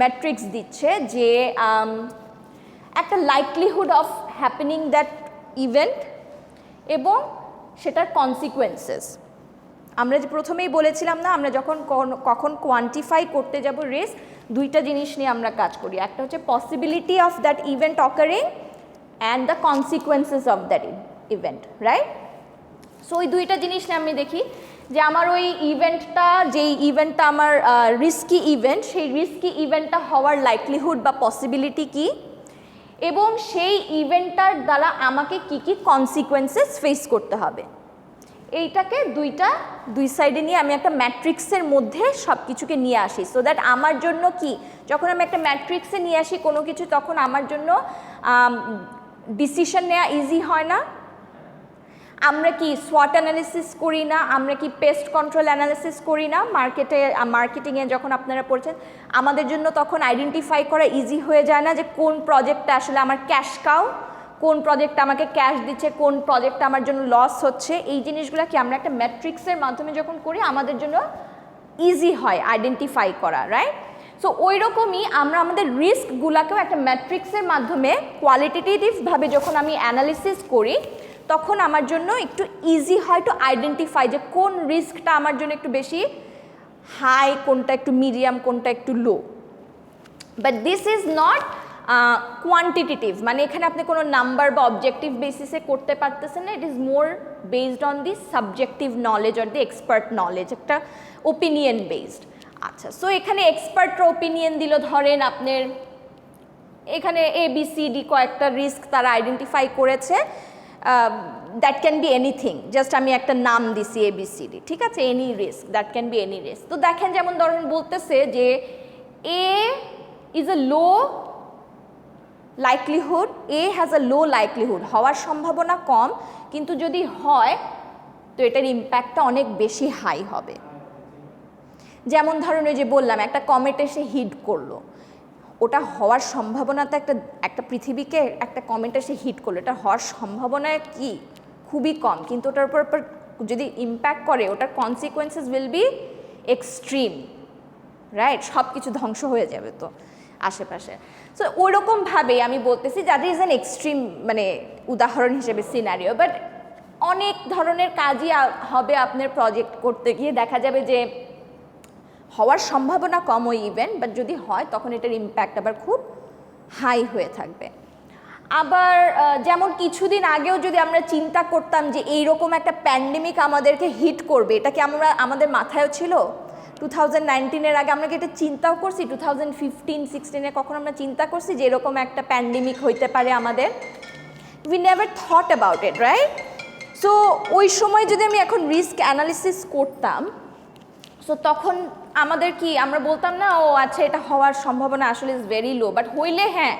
ম্যাট্রিক্স দিচ্ছে যে একটা likelihood of happening that event এবং সেটার কনসিকুয়েন্সেস। আমরা যে প্রথমেই বলেছিলাম না, আমরা যখন কখন কোয়ান্টিফাই করতে যাব রিস্ক, দুইটা জিনিস নিয়ে আমরা কাজ করি। একটা হচ্ছে possibility of that event occurring and the consequences of that event, right? So ওই দুইটা জিনিস নিয়ে আমি দেখি যে আমার ওই ইভেন্টটা, যেই ইভেন্টটা আমার রিস্কি ইভেন্ট, সেই রিস্কি ইভেন্টটা হওয়ার লাইকলিহুড বা পসিবিলিটি কি, এবং সেই ইভেন্টটার দ্বারা আমাকে কি কি কনসিকুয়েন্সেস ফেস করতে হবে। এইটাকে দুই সাইডে নিয়ে আমি একটা ম্যাট্রিক্সের মধ্যে সব কিছুকে নিয়ে আসি। সো দ্যাট আমার জন্য কি, যখন আমি একটা ম্যাট্রিক্সে নিয়ে আসি কোনো কিছু, তখন আমার জন্য ডিসিশন নেওয়া ইজি হয় না। আমরা কি SWOT অ্যানালিসিস করি না, আমরা কি পেস্ট কন্ট্রোল অ্যানালিসিস করি না মার্কেটিংয়ে যখন আপনারা পড়ছেন, আমাদের জন্য তখন আইডেন্টিফাই করা ইজি হয়ে যায় না যে কোন প্রজেক্টটা আসলে আমার ক্যাশ কাউ, কোন প্রজেক্টটা আমাকে ক্যাশ দিচ্ছে, কোন প্রজেক্টটা আমার জন্য লস হচ্ছে। এই জিনিসগুলো কি আমরা একটা ম্যাট্রিক্সের মাধ্যমে যখন করি আমাদের জন্য ইজি হয় আইডেন্টিফাই করা, রাইট? সো ওই রকমই আমরা আমাদের রিস্কগুলোকেও একটা ম্যাট্রিক্সের মাধ্যমে কোয়ালিটেটিভভাবে যখন আমি অ্যানালিসিস করি, তখন আমার জন্য একটু ইজি হয় টু আইডেন্টিফাই যে কোন রিস্কটা আমার জন্য একটু বেশি হাই, কোনটা একটু মিডিয়াম, কোনটা একটু low. But this is not quantitative, মানে এখানে আপনি কোনো নাম্বার বা অবজেক্টিভ বেসিসে করতে পারতেছেন না। It is more based on the subjective knowledge or the expert knowledge, একটা ওপিনিয়ন বেসড। আচ্ছা, সো এখানে এক্সপার্টরা ওপিনিয়ন দিল, ধরেন আপনার এখানে ABCD কয়েকটা রিস্ক তারা আইডেন্টিফাই করেছে, that can be anything, just আমি একটা নাম দিছি ABCD, ঠিক আছে, any risk, that can be any risk. তো দেখেন যেমন ধরেন বলতেছে যে A is a low likelihood, A has a low likelihood, হওয়ার সম্ভাবনা কম, কিন্তু যদি হয় তো এটার ইম্প্যাক্টটা অনেক বেশি হাই হবে। যেমন ধরেন ওই যে বললাম একটা কমেট এসে হিট করলো, ওটা হওয়ার সম্ভাবনাটা একটা পৃথিবীকে একটা কমেট এসে হিট করলো, এটা হওয়ার সম্ভাবনা কি খুবই কম, কিন্তু ওটার উপর যদি ইম্প্যাক্ট করে ওটার consequences will be extreme, right? সব কিছু ধ্বংস হয়ে যাবে তো আশেপাশে। সো ওইরকমভাবেই আমি বলতেছি যাদের ইজ অ্যান এক্সট্রিম, মানে উদাহরণ হিসেবে সিনারিও, বাট অনেক ধরনের কাজই হবে আপনার প্রজেক্ট করতে গিয়ে, দেখা যাবে যে হওয়ার সম্ভাবনা কম ওই ইভেন্ট, বাট যদি হয় তখন এটার ইম্প্যাক্ট আবার খুব হাই হয়ে থাকবে। আবার যেমন কিছুদিন আগেও যদি আমরা চিন্তা করতাম যে এইরকম একটা প্যান্ডেমিক আমাদেরকে হিট করবে, এটা কি আমাদের মাথায়ও ছিল? 2019-এর আগে আমরা কি এটা চিন্তাও করছি? 2015-16-এ কখন আমরা চিন্তা করছি যে এরকম একটা প্যান্ডেমিক হইতে পারে আমাদের? We never thought about it, right? So ওই সময় যদি আমি এখন রিস্ক অ্যানালিসিস করতাম, সো তখন আমাদের কি আমরা বলতাম না ও আচ্ছা এটা হওয়ার সম্ভাবনা আসলে ইজ ভেরি লো, বাট হইলে হ্যাঁ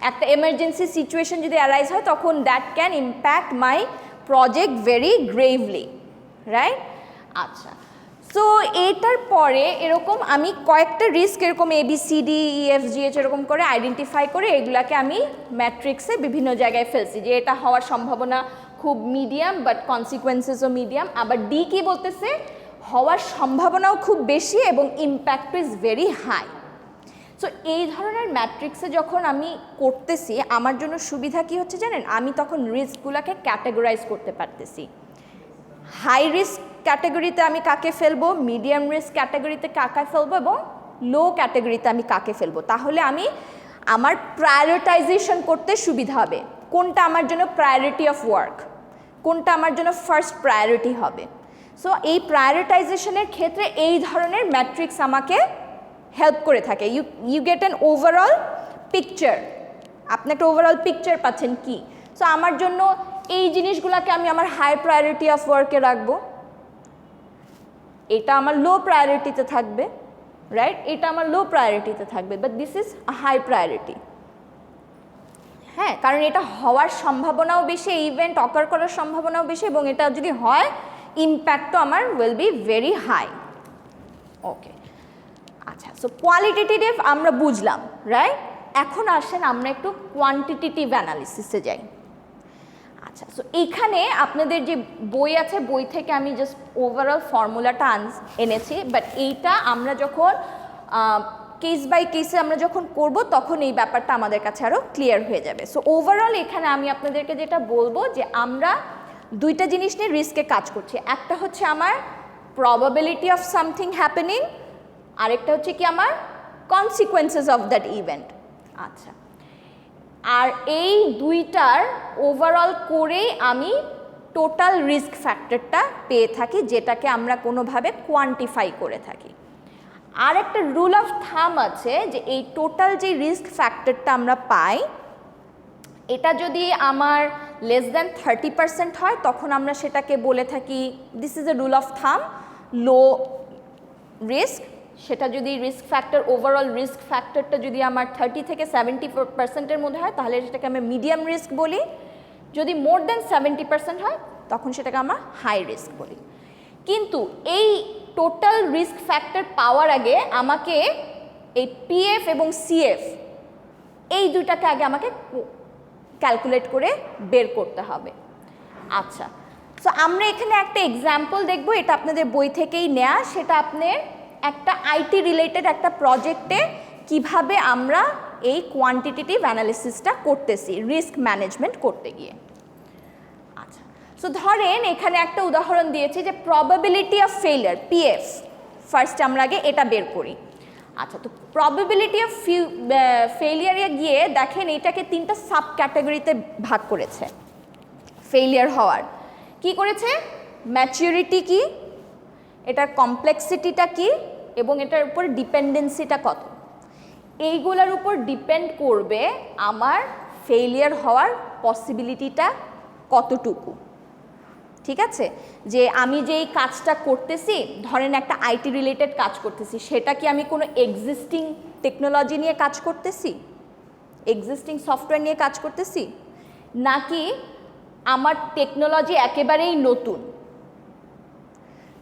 একটা এমার্জেন্সি সিচুয়েশন যদি অ্যারাইজ হয় তখন that can impact my project very Gravely, right? আচ্ছা, সো এইটার পরে এরকম আমি কয়েকটা রিস্ক এরকম ABCDEFGH এরকম করে আইডেন্টিফাই করে এগুলাকে আমি ম্যাট্রিক্সে বিভিন্ন জায়গায় ফেলছি যে এটা হওয়ার সম্ভাবনা খুব মিডিয়াম বাট কনসিকুয়েন্সেসও মিডিয়াম। আবার D কি বলতেছে? হওয়ার সম্ভাবনাও খুব বেশি এবং impact is very high. So এই ধরনের ম্যাট্রিক্সে যখন আমি করতেছি আমার জন্য সুবিধা কি হচ্ছে জানেন? আমি তখন রিস্কগুলোকে ক্যাটেগরাইজ করতে পারতেছি। হাই রিস্ক ক্যাটেগরিতে আমি কাকে ফেলবো, মিডিয়াম রিস্ক ক্যাটেগরিতে কাকে ফেলবো এবং লো ক্যাটেগরিতে আমি কাকে ফেলবো। তাহলে আমি আমার প্রায়োরিটাইজেশন করতে সুবিধা হবে, কোনটা আমার জন্য প্রায়োরিটি অফ ওয়ার্ক, কোনটা আমার জন্য ফার্স্ট প্রায়োরিটি হবে। সো এই প্রায়োরিটাইজেশনের ক্ষেত্রে এই ধরনের ম্যাট্রিক্স আমাকে হেল্প করে থাকে। You get an overall picture, আপনি একটা ওভারঅল পিকচার পাচ্ছেন কি। সো আমার জন্য এই জিনিসগুলোকে আমি আমার হাই প্রায়োরিটি অফ ওয়ার্কে রাখবো, এটা আমার লো প্রায়োরিটিতে থাকবে, রাইট, এটা আমার লো প্রায়োরিটিতে থাকবে, but this is high priority. হ্যাঁ, কারণ এটা হওয়ার সম্ভাবনাও বেশি, ইভেন্ট অকার করার সম্ভাবনাও বেশি, এবং এটা যদি হয় ইম্প্যাক্টও আমার উইল বি ভেরি হাই। ওকে, আচ্ছা, সো কোয়ালিটেটিভ আমরা বুঝলাম, রাইট। এখন আসেন আমরা একটু কোয়ান্টিটেটিভ অ্যানালিসিসে যাই। আচ্ছা, সো এইখানে আপনাদের যে বই আছে, বই থেকে আমি জাস্ট ওভারঅল ফর্মুলাটা এনেছি, বাট এইটা আমরা যখন কেস বাই কেসে আমরা যখন করব তখন এই ব্যাপারটা আমাদের কাছে আরও ক্লিয়ার হয়ে যাবে। সো ওভারঅল এখানে আমি আপনাদেরকে যেটা বলবো যে আমরা দুইটা জিনিস নিয়ে রিস্কে কাজ করছি। একটা হচ্ছে আমার প্রবাবিলিটি অফ সামথিং হ্যাপেনিং, আরেকটা হচ্ছে কি আমার কনসিকোয়েন্সেস অফ দ্যাট ইভেন্ট। আচ্ছা, আর এই দুইটার ওভারঅল করেই আমি টোটাল রিস্ক ফ্যাক্টরটা পেয়ে থাকি, যেটাকে আমরা কোনোভাবে কোয়ান্টিফাই করে থাকি। আর একটা রুল অফ থাম আছে যে এই টোটাল যে রিস্ক ফ্যাক্টরটা আমরা পাই, এটা যদি আমার লেস দ্যান 30% হয় তখন আমরা সেটাকে বলে থাকি this is a rule of থাম, লো রিস্ক। সেটা যদি রিস্ক ফ্যাক্টর, ওভারঅল রিস্ক ফ্যাক্টরটা যদি আমার 30 থেকে 70%-এর মধ্যে হয় তাহলে সেটাকে আমরা মিডিয়াম রিস্ক বলি। যদি মোর দ্যান 70% হয় তখন সেটাকে আমরা হাই রিস্ক বলি। কিন্তু এই টোটাল রিস্ক ফ্যাক্টর পাওয়ার আগে আমাকে এই পিএফ এবং সিএফ এই দুটাকে আগে আমাকে ক্যালকুলেট করে বের করতে হবে। আচ্ছা, সো আমরা এখানে একটা এক্সাম্পল দেখব, এটা আপনাদের বই থেকেই নেয়া। সেটা আপনার একটা আইটি রিলেটেড একটা প্রজেক্টে কিভাবে আমরা এই কোয়ান্টিটেটিভ অ্যানালিসিসটা করতেছি রিস্ক ম্যানেজমেন্ট করতে গিয়ে। আচ্ছা, সো ধরেন এখানে একটা উদাহরণ দিয়েছি যে probability of failure, PF. First আমরা আগে এটা বের করি। আচ্ছা, তো প্রবাবিলিটি অফ ফেলিয়ারে গিয়ে দেখেন এটাকে 3টা সাব ক্যাটাগরিতে ভাগ করেছে ফেলিয়ার হওয়ার। কি করেছে? ম্যাচিউরিটি কি, এটার কমপ্লেক্সিটিটা কি, এবং এটার উপর ডিপেন্ডেন্সিটা কত। এইগুলোর উপর ডিপেন্ড করবে আমার ফেলিয়ার হওয়ার পসিবিলিটিটা কতটুকু। ঠিক আছে, যে আমি যেই কাজটা করতেছি, ধরেন একটা আইটি রিলেটেড কাজ করতেছি, সেটা কি আমি কোনো এক্সিস্টিং টেকনোলজি নিয়ে কাজ করতেছি, এক্সিস্টিং সফটওয়্যার নিয়ে কাজ করতেছি, নাকি আমার টেকনোলজি একেবারেই নতুন।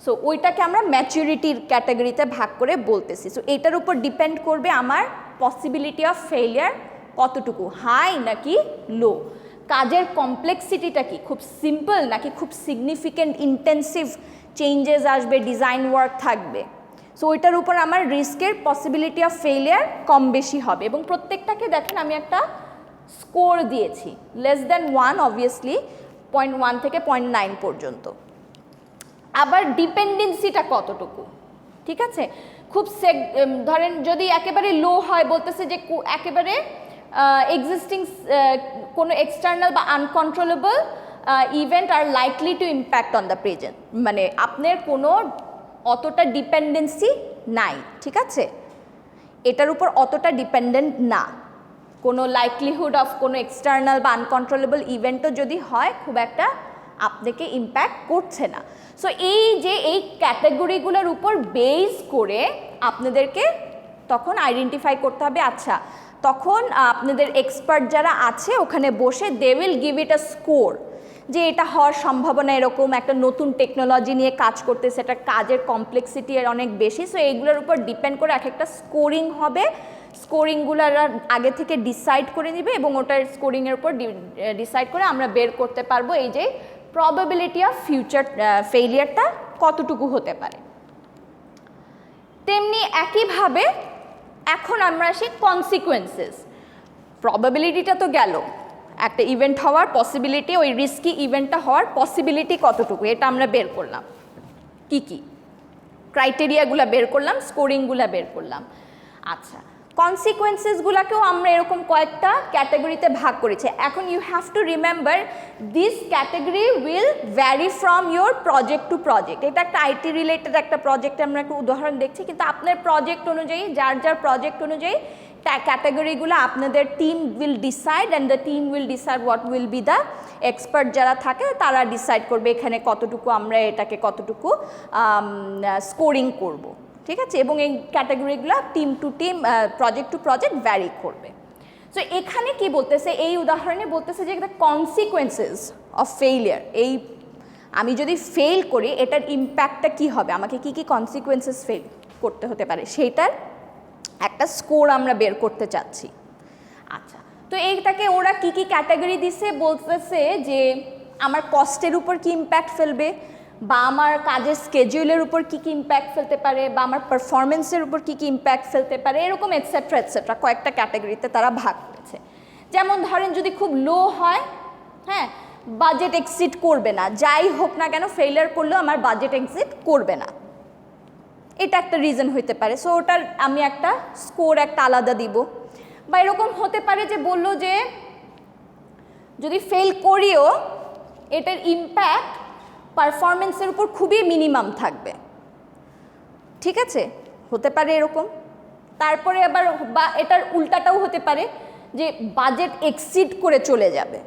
সো ওইটাকে আমরা ম্যাচুরিটির ক্যাটাগরিতে ভাগ করে বলতেছি। সো এটার উপর ডিপেন্ড করবে আমার পসিবিলিটি অফ ফেলিয়ার কতটুকু, হাই নাকি লো। কাজের কমপ্লেক্সিটিটা কি, খুব সিম্পল নাকি খুব সিগনিফিক্যান্ট ইন্টেন্সিভ চেঞ্জেস আসবে, ডিজাইন ওয়ার্ক থাকবে। সো ওইটার উপর আমার রিস্কের পসিবিলিটি অফ ফেলিয়ার কম বেশি হবে। এবং প্রত্যেকটাকে দেখেন আমি একটা স্কোর দিয়েছি, লেস দ্যান 1 অবভিয়াসলি 0.1 থেকে 0.9 পর্যন্ত। আবার ডিপেন্ডেন্সিটা কতটুকু, ঠিক আছে, খুব ধরেন যদি একেবারে লো হয় বলতেছে যে একেবারে এক্সিস্টিং কোনো এক্সটার্নাল বা uncontrollable event are likely to impact on the present, মানে আপনার কোনো অতটা ডিপেন্ডেন্সি নাই, ঠিক আছে, এটার উপর অতটা ডিপেন্ডেন্ট না, কোনো লাইকলিহুড অফ কোনো এক্সটার্নাল বা আনকন্ট্রোলেবল ইভেন্টও যদি হয় খুব একটা আপনাকে ইম্প্যাক্ট করছে না। সো এই যে এই ক্যাটাগরিগুলোর উপর বেস করে আপনাদেরকে তখন আইডেন্টিফাই করতে হবে। আচ্ছা, তখন আপনাদের এক্সপার্ট যারা আছে ওখানে বসে they will give it a score, যে এটা হওয়ার সম্ভাবনা এরকম, একটা নতুন টেকনোলজি নিয়ে কাজ করতেছে, এটা কাজের কমপ্লেক্সিটি এর অনেক বেশি। সো এইগুলোর উপর ডিপেন্ড করে এক একটা স্কোরিং হবে, স্কোরিংগুলো আগে থেকে ডিসাইড করে নিবে এবং ওটার স্কোরিংয়ের উপর ডিসাইড করে আমরা বের করতে পারবো এই যে প্রবাবিলিটি অফ ফিউচার ফেলিয়ারটা কতটুকু হতে পারে। তেমনি একইভাবে এখন আমরা আসি কনসিকুয়েন্সেস। প্রবাবিলিটিটা তো গেল, একটা ইভেন্ট হওয়ার পসিবিলিটি, ওই রিস্কি ইভেন্টটা হওয়ার পসিবিলিটি কতটুকু, এটা আমরা বের করলাম। কি কি ক্রাইটেরিয়াগুলো বের করলাম, স্কোরিংগুলো বের করলাম। আচ্ছা, কনসিকুয়েন্সেসগুলোকেও আমরা এরকম কয়েকটা ক্যাটাগরিতে ভাগ করেছি। এখন you have to remember this category will vary from your project to project. এটা একটা আইটি রিলেটেড একটা প্রজেক্টে আমরা একটা উদাহরণ দেখছি, কিন্তু আপনার প্রজেক্ট অনুযায়ী যার যার প্রজেক্ট অনুযায়ী ক্যাটাগরিগুলো আপনাদের team will decide, and the team will decide what will be the expert যারা থাকে তারা ডিসাইড করবে এখানে কতটুকু আমরা এটাকে কতটুকু স্কোরিং করব, ঠিক আছে। এবং এই ক্যাটাগরিগুলো team to team project to project vary করবে। সো এখানে কি বলতেছে, এই উদাহরণে বলতেছে যে দ্য কনসিকুয়েন্সেস অফ ফেইলিয়ার, এই আমি যদি ফেল করি এটার ইম্প্যাক্টটা কি হবে, আমাকে কি কি কনসিকুয়েন্সেস ফেল করতে হতে পারে সেইটার একটা স্কোর আমরা বের করতে চাচ্ছি। আচ্ছা, তো এইটাকে ওরা কি কি ক্যাটাগরি দিছে, বলতেছে যে আমার কস্টের উপর কি ইম্প্যাক্ট ফেলবে, বা আমার কাজের স্কেডিউলের উপর কী কী ইম্প্যাক্ট ফেলতে পারে, বা আমার পারফরমেন্সের উপর কী কী ইম্প্যাক্ট ফেলতে পারে, এরকম এটসেট্রা এটসেট্রা কয়েকটা ক্যাটাগরিতে তারা ভাগ করেছে। যেমন ধরেন যদি খুব লো হয়, হ্যাঁ, বাজেট এক্সিড করবে না, যাই হোক না কেন ফেইলিয়ার করলেও আমার বাজেট এক্সিড করবে না, এটা একটা রিজন হইতে পারে। সো ওটার আমি একটা স্কোর একটা আলাদা দিব। বা এরকম হতে পারে যে বললো যে যদি ফেল করিও এটার ইম্প্যাক্ট পারফরমেন্সের উপর খুবই মিনিমাম থাকবে, ঠিক আছে, হতে পারে এরকম। তারপরে আবার বা এটার উল্টাটাও হতে পারে যে বাজেট এক্সিড করে চলে যাবে,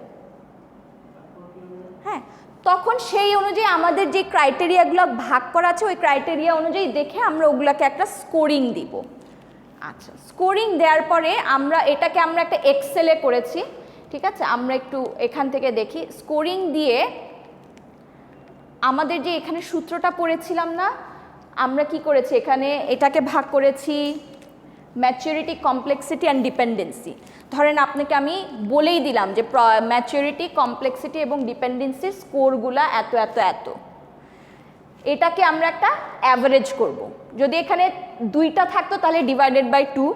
হ্যাঁ, তখন সেই অনুযায়ী আমাদের যে ক্রাইটেরিয়াগুলো ভাগ করা আছে ওই ক্রাইটেরিয়া অনুযায়ী দেখে আমরা ওগুলোকে একটা স্কোরিং দিব। আচ্ছা, স্কোরিং দেওয়ার পরে আমরা এটাকে আমরা একটা এক্সেলে করেছি, ঠিক আছে। আমরা একটু এখান থেকে দেখি স্কোরিং দিয়ে আমাদের যে এখানে সূত্রটা পড়েছিলাম না, আমরা কি করেছি এখানে এটাকে ভাগ করেছি ম্যাচুরিটি, কমপ্লেক্সিটি অ্যান্ড ডিপেন্ডেন্সি। ধরেন আপনাকে আমি বলেই দিলাম যে ম্যাচুরিটি, কমপ্লেক্সিটি এবং ডিপেন্ডেন্সির স্কোরগুলা এত এত এত, এটাকে আমরা একটা অ্যাভারেজ করব। যদি এখানে 2টা থাকতো তাহলে ডিভাইডেড বাই 2,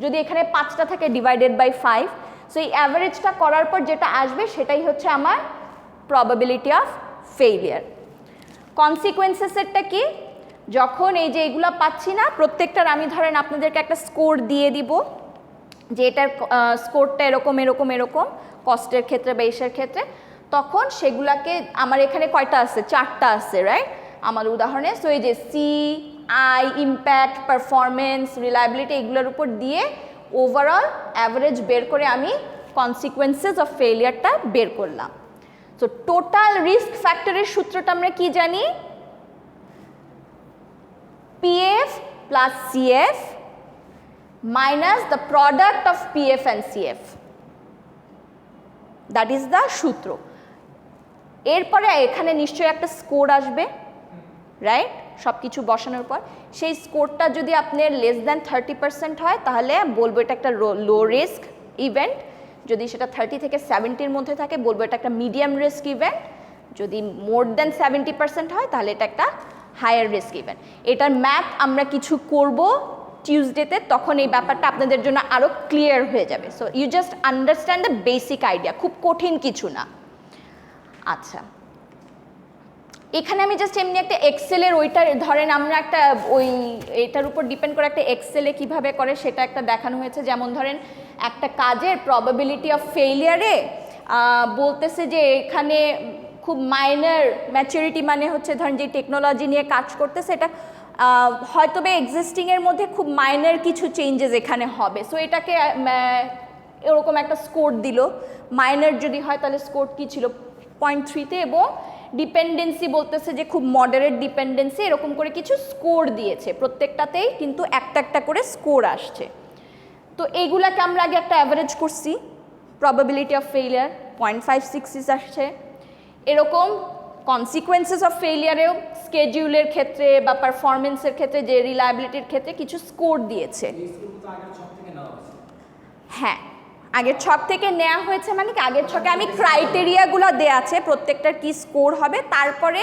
যদি এখানে 5টা থাকে ডিভাইডেড বাই 5। সো এই অ্যাভারেজটা করার পর যেটা আসবে সেটাই হচ্ছে আমার প্রবাবিলিটি অফ ফেইলিয়ার। কনসিকুয়েন্সেসেরটা কি, যখন এই যে এগুলো পাচ্ছি না প্রত্যেকটার আমি ধরেন আপনাদেরকে একটা স্কোর দিয়ে দিব যে এটার স্কোরটা এরকম এরকম এরকম কস্টের ক্ষেত্রে বা এসের ক্ষেত্রে, তখন সেগুলাকে আমার এখানে কয়টা আছে, 4টা আছে, রাইট, আমার উদাহরণে। সো এই যে C, I, impact, performance, reliability, এগুলোর উপর দিয়ে ওভারঅল অ্যাভারেজ বের করে আমি কনসিকুয়েন্সেস অফ ফেইলিয়ারটা বের করলাম। সো টোটাল রিস্ক ফ্যাক্টরের সূত্রটা আমরা কি জানি, PF plus CF minus the product of PF and CF, that is the সূত্র। এরপরে এখানে নিশ্চয়ই একটা স্কোর আসবে, রাইট, সব কিছু বসানোর পর সেই স্কোরটা যদি আপনার লেস দ্যান 30% হয় তাহলে বলবো এটা একটা লো রিস্ক ইভেন্ট, যদি সেটা 30 থেকে 70-র মধ্যে থাকে বলবো এটা একটা মিডিয়াম রিস্ক ইভেন্ট, যদি মোর দ্যান 70% হয় তাহলে এটা একটা হায়ার রিস্ক ইভেন্ট। এটার ম্যাথ আমরা কিছু করব টিউসডেতে, তখন এই ব্যাপারটা আপনাদের জন্য আরও ক্লিয়ার হয়ে যাবে। So you just understand the basic idea, খুব কঠিন কিছু না। আচ্ছা, এখানে আমি জাস্ট এমনি একটা এক্সেলের ওইটা ধরেন আমরা একটা ওই এটার উপর ডিপেন্ড করে একটা এক্সেলে কিভাবে করে সেটা একটা দেখানো হয়েছে। যেমন ধরেন একটা কাজের প্রবাবিলিটি অফ ফেইলিয়ারে বলতেছে যে এখানে খুব মাইনর ম্যাচুরিটি, মানে হচ্ছে ধরেন যে টেকনোলজি নিয়ে কাজ করতেছে এটা হয়তো বা এক্সিস্টিংয়ের মধ্যে খুব মাইনর কিছু চেঞ্জেস এখানে হবে। সো এটাকে এরকম একটা স্কোর দিল, মাইনর যদি হয় তাহলে স্কোর কী ছিল 0.3-তে, এবং ডিপেন্ডেন্সি বলতেছে যে খুব মডারেট ডিপেন্ডেন্সি, এরকম করে কিছু স্কোর দিয়েছে, প্রত্যেকটাতেই কিন্তু একটা একটা করে স্কোর আসছে। তো এইগুলাকে আমরা আগে একটা অ্যাভারেজ করছি, প্রবাবিলিটি অফ ফেইলিয়ার 0.56 আসছে। এরকম কনসিকুয়েন্সেস অফ ফেইলিয়ারেও স্কেডিউলের ক্ষেত্রে বা পারফরমেন্সের ক্ষেত্রে যে রিলায়েবিলিটির ক্ষেত্রে কিছু স্কোর দিয়েছে। হ্যাঁ, আগের ছক থেকে নেওয়া হয়েছে, মানে কি আগের ছকে আমি ক্রাইটেরিয়াগুলো দেওয়া আছে প্রত্যেকটার কি স্কোর হবে, তারপরে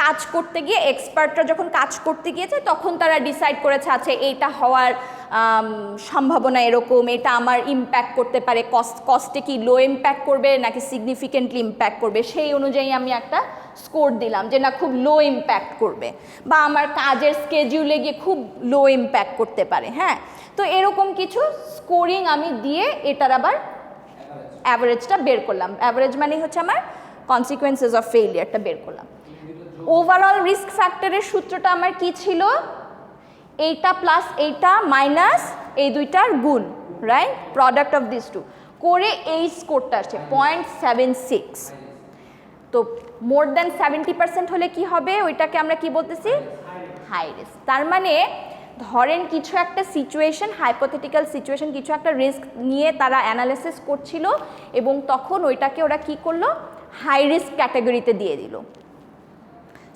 কাজ করতে গিয়ে এক্সপার্টরা যখন কাজ করতে গিয়েছে তখন তারা ডিসাইড করেছে আচ্ছা এইটা হওয়ার সম্ভাবনা এরকম, এটা আমার ইম্প্যাক্ট করতে পারে, কস্টে কি লো ইম্প্যাক্ট করবে নাকি সিগনিফিকেন্টলি ইম্প্যাক্ট করবে, সেই অনুযায়ী আমি একটা স্কোর দিলাম যে না খুব লো ইম্প্যাক্ট করবে, বা আমার কাজের স্কেডিউলে গিয়ে খুব লো ইম্প্যাক্ট করতে পারে। হ্যাঁ, তো এরকম কিছু স্কোরিং আমি দিয়ে এটার আবার অ্যাভারেজটা বের করলাম। অ্যাভারেজ মানে হচ্ছে আমার কনসিকুয়েন্সেস অফ ফেইলিয়ারটা বের করলাম। ওভারঅল রিস্ক ফ্যাক্টরের সূত্রটা আমার কি ছিল, এইটা প্লাস এইটা মাইনাস এই দুইটার গুণ, right, product of this two করে এই স্কোরটা আসছে 0.76। তো মোর দ্যান 70% হলে কি হবে, ওইটাকে আমরা কি বলতেছি, হাই রিস্ক। তার মানে ধরেন কিছু একটা সিচুয়েশন, হাইপোথেটিক্যাল সিচুয়েশন, কিছু একটা রিস্ক নিয়ে তারা অ্যানালিসিস করছিল এবং তখন ওইটাকে ওরা কি করলো, হাই রিস্ক ক্যাটাগরিতে দিয়ে দিল।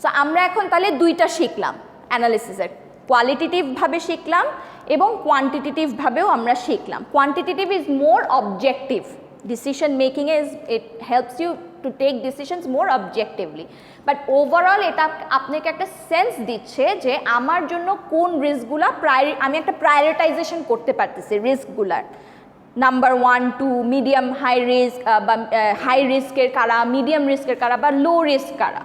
সো আমরা এখন তাহলে দুইটা শিখলাম অ্যানালিসিসের, কোয়ালিটেটিভভাবে শিখলাম এবং কোয়ান্টিটেটিভভাবেও আমরা শিখলাম। Quantitative is more objective, decision making it helps you to take decisions more objectively, but overall এটা আপনাকে একটা সেন্স দিচ্ছে যে আমার জন্য কোন রিস্কগুলো আমি একটা প্রায়োরিটাইজেশন করতে পারতেছি রিস্কগুলার, নাম্বার 1 2, মিডিয়াম হাই রিস্ক বা হাই রিস্কের কারা, মিডিয়াম রিস্কের কারা বা লো রিস্ক কারা।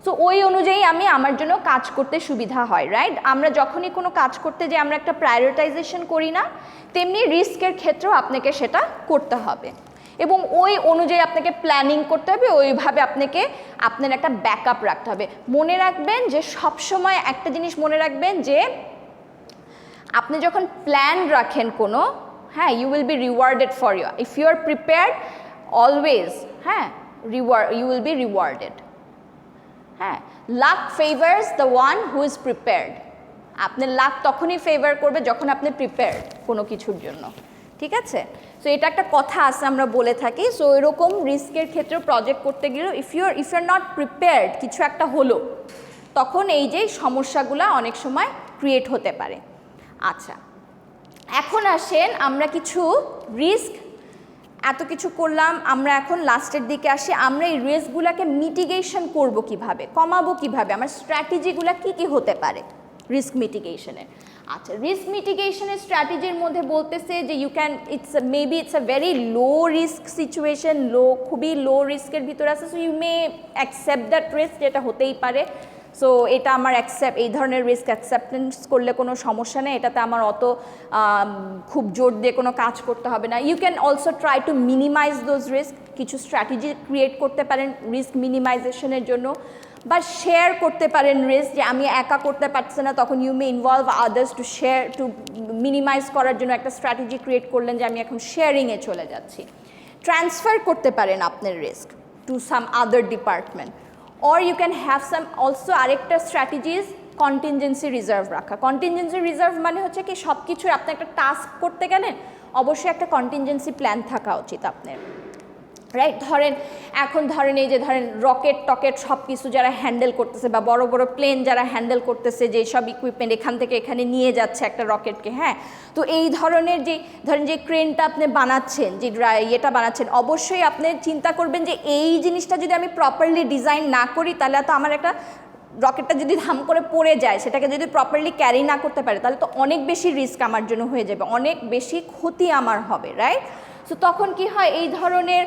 সো ওই অনুযায়ী আমি আমার জন্য কাজ করতে সুবিধা হয়, রাইট। আমরা যখনই কোনো কাজ করতে যাই আমরা একটা প্রায়োরিটাইজেশন করি না, তেমনি রিস্কের ক্ষেত্রেও আপনাকে সেটা করতে হবে এবং ওই অনুযায়ী আপনাকে প্ল্যানিং করতে হবে, ওইভাবে আপনাকে আপনার একটা ব্যাকআপ রাখতে হবে। মনে রাখবেন যে সবসময় একটা জিনিস মনে রাখবেন যে আপনি যখন প্ল্যান রাখেন কোনো, হ্যাঁ, you will be rewarded for you, if you are prepared always, হ্যাঁ, ইউ উইল বি রিওয়ার্ডেড। হ্যাঁ, luck favours the one who is prepared. আপনার লাক তখনই ফেভার করবে যখন আপনি প্রিপেয়ার্ড কোনো কিছুর জন্য, ঠিক আছে। সো এটা একটা কথা আছে আমরা বলে থাকি। সো এরকম রিস্কের ক্ষেত্রে প্রজেক্ট করতে গেলে if you are not prepared, কিছু একটা হলো, তখন এই যে সমস্যাগুলো অনেক সময় ক্রিয়েট হতে পারে। আচ্ছা, এখন আসেন আমরা কিছু রিস্ক, এত কিছু করলাম, আমরা এখন লাস্টের দিকে আসি, আমরা এই রিস্কগুলোকে মিটিগেশন করব কিভাবে, কমাবো কিভাবে, আমার স্ট্র্যাটেজিগুলো কি কি হতে পারে রিস্ক মিটিগেশনের। আচ্ছা, রিস্ক মিটিগেশনের স্ট্র্যাটেজির মধ্যে বলতেছে যে you can, maybe it's a very low risk situation, খুবই লো রিস্কের ভিতরে আছে, so you may accept that risk, যেটা হতেই পারে। সো এটা আমার এই ধরনের রিস্ক অ্যাকসেপ্টেন্স করলে কোনো সমস্যা নেই, এটাতে আমার অত খুব জোর দিয়ে কোনো কাজ করতে হবে না। You can also try to minimise those risk, কিছু স্ট্র্যাটেজি ক্রিয়েট করতে পারেন রিস্ক মিনিমাইজেশনের জন্য, বা শেয়ার করতে পারেন রিস্ক, যে আমি একা করতে পারছি না, তখন you may involve others to share, to minimise করার জন্য একটা স্ট্র্যাটেজি ক্রিয়েট করলেন যে আমি এখন শেয়ারিংয়ে চলে যাচ্ছি। ট্রান্সফার করতে পারেন আপনার risk to some other department, or you can have some also আরেকটা স্ট্র্যাটেজি ইজ কন্টিনজেন্সি রিজার্ভ রাখা। কন্টিনজেন্সি রিজার্ভ মানে হচ্ছে কি সব কিছু আপনি একটা টাস্ক করতে গেলেন অবশ্যই একটা কন্টিনজেন্সি প্ল্যান থাকা উচিত আপনার, রাইট। ধরেন এই যে ধরেন রকেট সব কিছু যারা হ্যান্ডেল করতেছে বা বড় বড় প্লেন যারা হ্যান্ডেল করতেছে, যে সব ইকুইপমেন্ট এখান থেকে এখানে নিয়ে যাচ্ছে একটা রকেটকে, হ্যাঁ, তো এই ধরনের যে ক্রেনটা আপনি বানাচ্ছেন, যে ইয়েটা বানাচ্ছেন, অবশ্যই আপনি চিন্তা করবেন যে এই জিনিসটা যদি আমি প্রপারলি ডিজাইন না করি তাহলে তো আমার একটা রকেটটা যদি ধাম করে পড়ে যায়, সেটাকে যদি প্রপারলি ক্যারি না করতে পারে তাহলে তো অনেক বেশি রিস্ক আমার জন্য হয়ে যাবে, অনেক বেশি ক্ষতি আমার হবে, রাইট। সো তখন কি হয়, এই ধরনের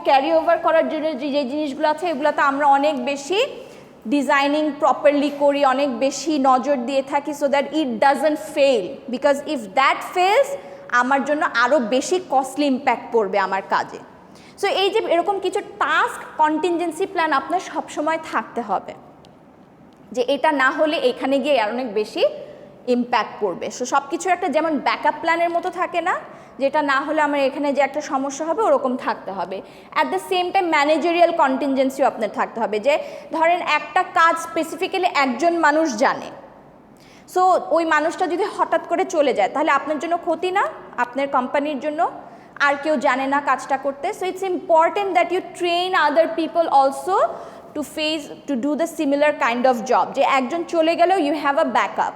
ক্যারি ওভার করার জন্য যে জিনিসগুলো আছে এগুলোতে আমরা অনেক বেশি ডিজাইনিং প্রপারলি করি, অনেক বেশি নজর দিয়ে থাকি, so that it doesn't fail, because if that fails আমার জন্য আরও বেশি কস্টলি ইম্প্যাক্ট পড়বে আমার কাজে। সো এই যে এরকম কিছু টাস্ক কন্টিনজেন্সি প্ল্যান আপনার সবসময় থাকতে হবে, যে এটা না হলে এখানে গিয়ে আর অনেক বেশি ইম্প্যাক্ট পড়বে। সো সব কিছুর একটা যেমন ব্যাকআপ প্ল্যানের মতো থাকে না, যেটা না হলে আমার এখানে যে একটা সমস্যা হবে ওরকম থাকতে হবে। At the same time managerial কন্টিনজেন্সিও আপনার থাকতে হবে, যে ধরেন একটা কাজ স্পেসিফিক্যালি একজন মানুষ জানে, সো ওই মানুষটা যদি হঠাৎ করে চলে যায় তাহলে আপনার জন্য ক্ষতি না, আপনার কোম্পানির জন্য, আর কেউ জানে না কাজটা করতে। So it's important that you train other people also to do the similar kind of job, যে একজন চলে গেলেও you have a backup.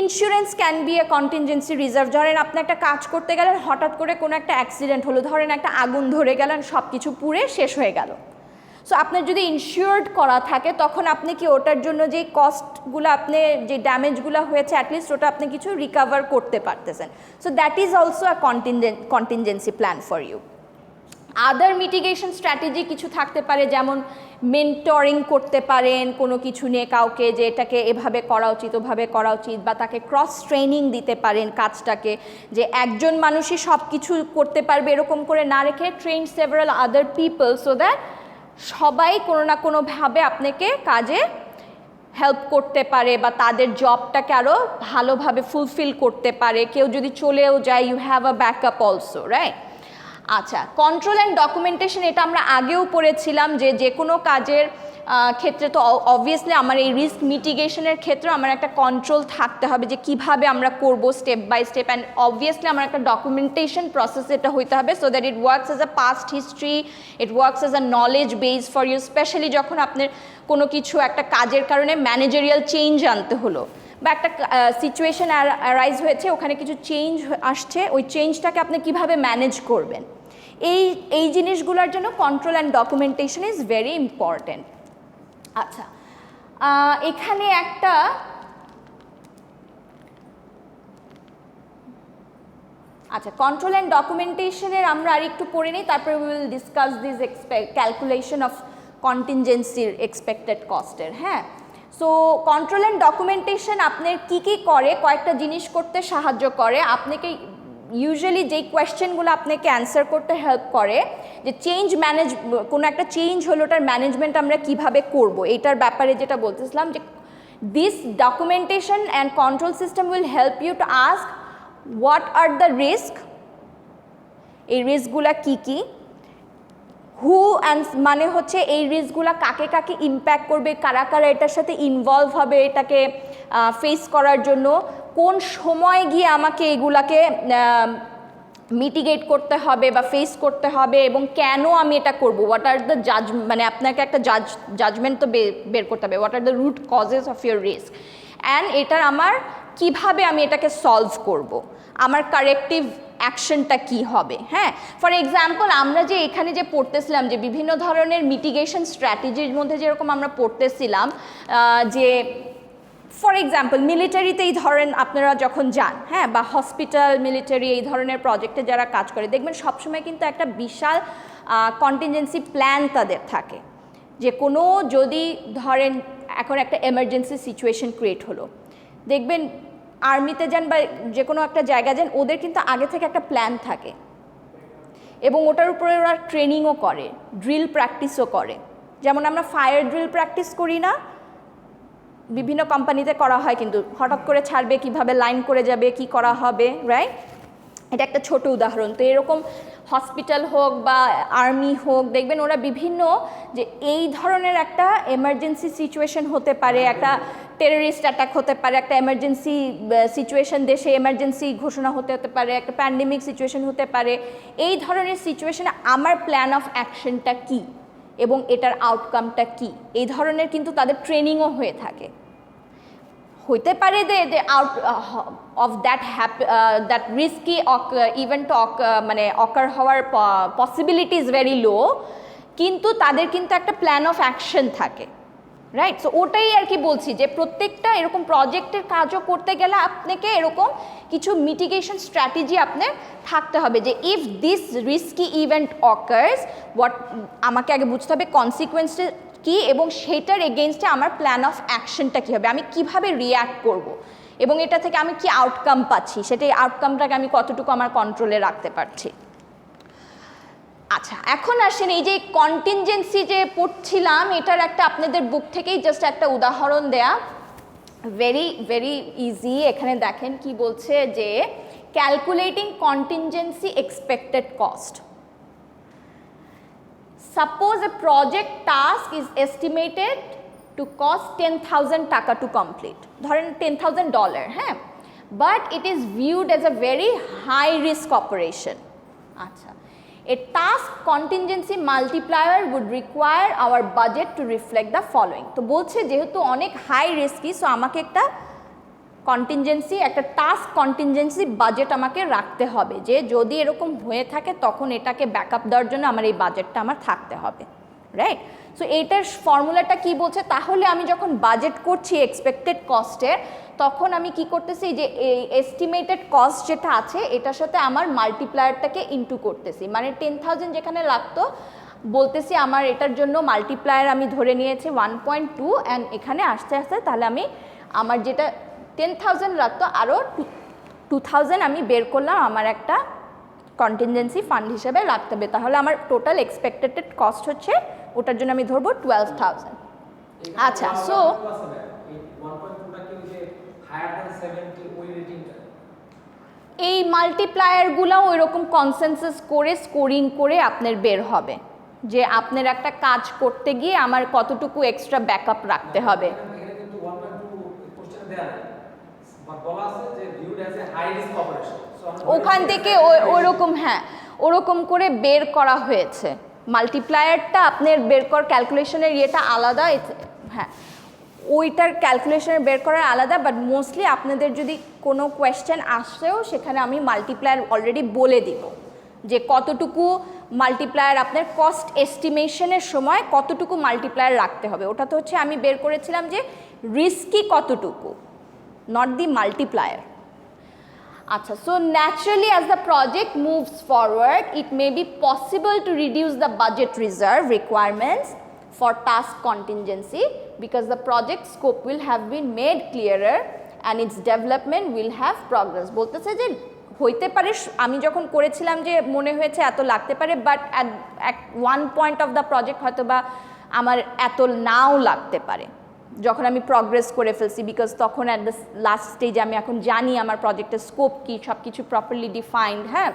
Insurance can be a contingency reserve. ধরেন আপনি একটা কাজ করতে গেলেন, হঠাৎ করে কোনো একটা অ্যাক্সিডেন্ট হলো, ধরেন একটা আগুন ধরে গেলেন, সব কিছু পুড়ে শেষ হয়ে গেল, সো আপনার যদি ইনশিওর্ড করা থাকে তখন আপনি কি ওটার জন্য যে কস্টগুলো আপনি যে ড্যামেজগুলো হয়েছে অ্যাটলিস্ট ওটা আপনি কিছু রিকভার করতে পারতেছেন। So that is also a contingency plan for you. Other mitigation strategy কিছু থাকতে পারে, যেমন মেন্টরিং করতে পারেন কোনো কিছু নিয়ে কাউকে, যে এটাকে এভাবে করা উচিত ওভাবে করা উচিত, বা তাকে ক্রস ট্রেনিং দিতে পারেন কাজটাকে, যে একজন মানুষই সব কিছু করতে পারবে এরকম করে না রেখে train several other people, so that সবাই কোনো না কোনোভাবে আপনাকে কাজে হেল্প করতে পারে বা তাদের জবটাকে আরও ভালোভাবে ফুলফিল করতে পারে। কেউ যদি চলেও যায়, you have a backup also, right? আচ্ছা, কন্ট্রোল অ্যান্ড ডকুমেন্টেশন, এটা আমরা আগেও পড়েছিলাম যে কোনো কাজের ক্ষেত্রে তো অবভিয়াসলি আমার এই রিস্ক মিটিগেশনের ক্ষেত্রে আমার একটা কন্ট্রোল থাকতে হবে যে কিভাবে আমরা করব step by step, and obviously আমার একটা ডকুমেন্টেশন প্রসেস এটা হইতে হবে, so that it works as a past history, it works as a knowledge base for you, specially যখন আপনার কোনো কিছু একটা কাজের কারণে ম্যানেজারিয়াল চেঞ্জ আনতে হলো বা একটা সিচুয়েশন অ্যারাইজ হয়েছে, ওখানে কিছু চেঞ্জ আসছে, ওই চেঞ্জটাকে আপনি কিভাবে ম্যানেজ করবেন, এই জিনিসগুলোর জন্য control and documentation is very important. আচ্ছা, এখানে একটা কন্ট্রোল অ্যান্ড ডকুমেন্টেশনের আমরা আর একটু পড়ে নিই, তারপরে we will discuss this calculation of কন্টিনজেন্সির এক্সপেক্টেড কস্টের। হ্যাঁ, সো কন্ট্রোল অ্যান্ড ডকুমেন্টেশন আপনার কী করে, কয়েকটা জিনিস করতে সাহায্য করে আপনাকে। ইউজুয়ালি যেই কোয়েশ্চেনগুলো আপনাকে অ্যান্সার করতে হেল্প করে, যে কোনো একটা চেঞ্জ হলো, ওটার ম্যানেজমেন্ট আমরা কিভাবে করব, এইটার ব্যাপারে যেটা বলতেছিলাম, যে this documentation and control system will help you to ask what are the risk, এই রিস্কগুলা কী কী, হু অ্যান্ড মানে হচ্ছে এই রিস্কগুলা কাকে কাকে ইম্প্যাক্ট করবে, কারা কারা এটার সাথে ইনভলভ হবে এটাকে ফেস করার জন্য, কোন সময় গিয়ে আমাকে এগুলাকে মিটিগেট করতে হবে বা ফেস করতে হবে, এবং কেন আমি এটা করব, হোয়াট আর দ্য মানে আপনাকে একটা জাজমেন্ট তো বের করতে হবে, what are the root causes of your risk, and এটার আমার কিভাবে আমি এটাকে সলভ করব, আমার কারেক্টিভ অ্যাকশনটা কি হবে। হ্যাঁ, ফর এক্সাম্পল আমরা যে এখানে যে পড়তেছিলাম যে বিভিন্ন ধরনের মিটিগেশন স্ট্র্যাটেজির মধ্যে যেরকম আমরা পড়তেছিলাম, যে ফর এক্সাম্পল মিলিটারিতেই ধরেন আপনারা যখন যান, হ্যাঁ, বা হসপিটাল, মিলিটারি এই ধরনের প্রজেক্টে যারা কাজ করে, দেখবেন সবসময় কিন্তু একটা বিশাল কন্টিনজেন্সি প্ল্যান তাদের থাকে, যে কোনো যদি ধরেন এখন একটা এমার্জেন্সি সিচুয়েশন ক্রিয়েট হলো, দেখবেন আর্মিতে যান বা যে কোনো একটা জায়গা যান, ওদের কিন্তু আগে থেকে একটা প্ল্যান থাকে এবং ওটার উপরে ওরা ট্রেনিংও করে, ড্রিল প্র্যাকটিসও করে। যেমন আমরা ফায়ার ড্রিল প্র্যাকটিস করি না, বিভিন্ন কোম্পানিতে করা হয়, কিন্তু হঠাৎ করে ছাড়বে, কিভাবে লাইন করে যাবে, কি করা হবে, রাইট? এটা একটা ছোট উদাহরণ। তো এরকম হসপিটাল হোক বা আর্মি হোক, দেখবেন ওরা বিভিন্ন যে এই ধরনের একটা এমার্জেন্সি সিচুয়েশন হতে পারে, একটা টেররিস্ট অ্যাটাক হতে পারে, একটা এমার্জেন্সি সিচুয়েশন, দেশে এমার্জেন্সি ঘোষণা হতে পারে, একটা প্যান্ডেমিক সিচুয়েশন হতে পারে। এই ধরনের সিচুয়েশনে আমার প্ল্যান অফ অ্যাকশনটা কী এবং এটার আউটকামটা কী, এই ধরনের কিন্তু তাদের ট্রেনিংও হয়ে থাকে। হইতে পারে যে out of that risky event মানে অকার হওয়ার পসিবিলিটি ইজ ভেরি লো, কিন্তু তাদের কিন্তু একটা প্ল্যান অফ অ্যাকশন থাকে, রাইট? সো ওটাই আর কি বলছি, যে প্রত্যেকটা এরকম প্রজেক্টের কাজও করতে গেলে আপনাকে এরকম কিছু মিটিগেশন স্ট্র্যাটেজি আপনার থাকতে হবে, যে if this risky event occurs, আমাকে আগে বুঝতে হবে কনসিকুয়েন্সটা কি, এবং সেটার এগেইনস্টে আমার প্ল্যান অফ অ্যাকশনটা কী হবে, আমি কিভাবে রিয়্যাক্ট করব, এবং এটা থেকে আমি কি আউটকাম পাচ্ছি, সেটাই আউটকামটাকে আমি কতটুকু আমার কন্ট্রোলে রাখতে পারছি। আচ্ছা, এখন আসেন এই যে কন্টিনজেন্সি যে পড়ছিলাম, এটার একটা আপনাদের বুক থেকেই জাস্ট একটা উদাহরণ দেয়া, ভেরি ভেরি ইজি। এখানে দেখেন কি বলছে, যে calculating contingency expected cost. Suppose a project task is estimated to cost 10,000 টাকা to complete, ধরেন $10,000, হ্যাঁ, but it is viewed as a very high risk operation. আচ্ছা, a task contingency multiplier would require our budget to reflect the following. তো বলছে যেহেতু অনেক high risky, so আমাকে একটা কন্টিনজেন্সি, একটা টাস্ক কন্টিনজেন্সি বাজেট আমাকে রাখতে হবে, যে যদি এরকম হয়ে থাকে তখন এটাকে ব্যাকআপ দেওয়ার জন্য আমার এই বাজেটটা আমার থাকতে হবে, রাইট? সো এইটার ফর্মুলাটা কি বলছে, তাহলে আমি যখন বাজেট করছি এক্সপেক্টেড কস্টের, তখন আমি কি করতেছি যে এই এস্টিমেটেড কস্ট যেটা আছে এটার সাথে আমার মাল্টিপ্লায়ারটাকে ইনটু করতেছি, মানে 10,000 যেখানে লাগতো বলতেছি আমার এটার জন্য মাল্টিপ্লায়ার আমি ধরে নিয়েছি 1.2 অ্যান্ড এখানে আসতে আসতে তাহলে আমি আমার যেটা 10,000 লাগতো আরও 2,000 আমি বের করলাম আমার একটা কন্টিনজেন্সি ফান্ড হিসেবে রাখতে হবে, তাহলে আমার টোটাল এক্সপেক্টেড কস্ট হচ্ছে ওটার জন্য আমি ধরবো 12,000। আচ্ছা, সো এই মাল্টিপ্লায়ারগুলো ওই রকম কনসেনসাস করে স্কোরিং করে আপনার বের হবে যে আপনার একটা কাজ করতে গিয়ে আমার কতটুকু এক্সট্রা ব্যাকআপ রাখতে হবে। ওখান থেকে ওরকম, হ্যাঁ ওরকম করে বের করা হয়েছে। মাল্টিপ্লায়ারটা আপনার বের কর ক্যালকুলেশনের ইয়েটা আলাদা, হ্যাঁ ওইটার ক্যালকুলেশনের বের করার আলাদা, বাট মোস্টলি আপনাদের যদি কোনো কোয়েশ্চেন আসলেও সেখানে আমি মাল্টিপ্লায়ার অলরেডি বলে দিব যে কতটুকু মাল্টিপ্লায়ার আপনার কস্ট এস্টিমেশনের সময় কতটুকু মাল্টিপ্লায়ার রাখতে হবে। ওটা তো হচ্ছে আমি বের করেছিলাম যে রিস্কি কতটুকু, not the multiplier. Acha, so naturally as the project moves forward, it may be possible to reduce the budget reserve requirements for task contingency because the project scope will have been made clearer and its development will have progress. বলতেছে যে হইতে পারে আমি যখন করেছিলাম যে মনে হয়েছে এত লাগতে পারে, but at one point of the project হয়তো বা আমার এত নাও লাগতে পারে যখন আমি প্রগ্রেস করে ফেলছি, বিকজ তখন অ্যাট দ্য লাস্ট স্টেজে আমি এখন জানি আমার প্রজেক্টের স্কোপ কী, সব কিছু প্রপারলি ডিফাইন্ড। হ্যাঁ,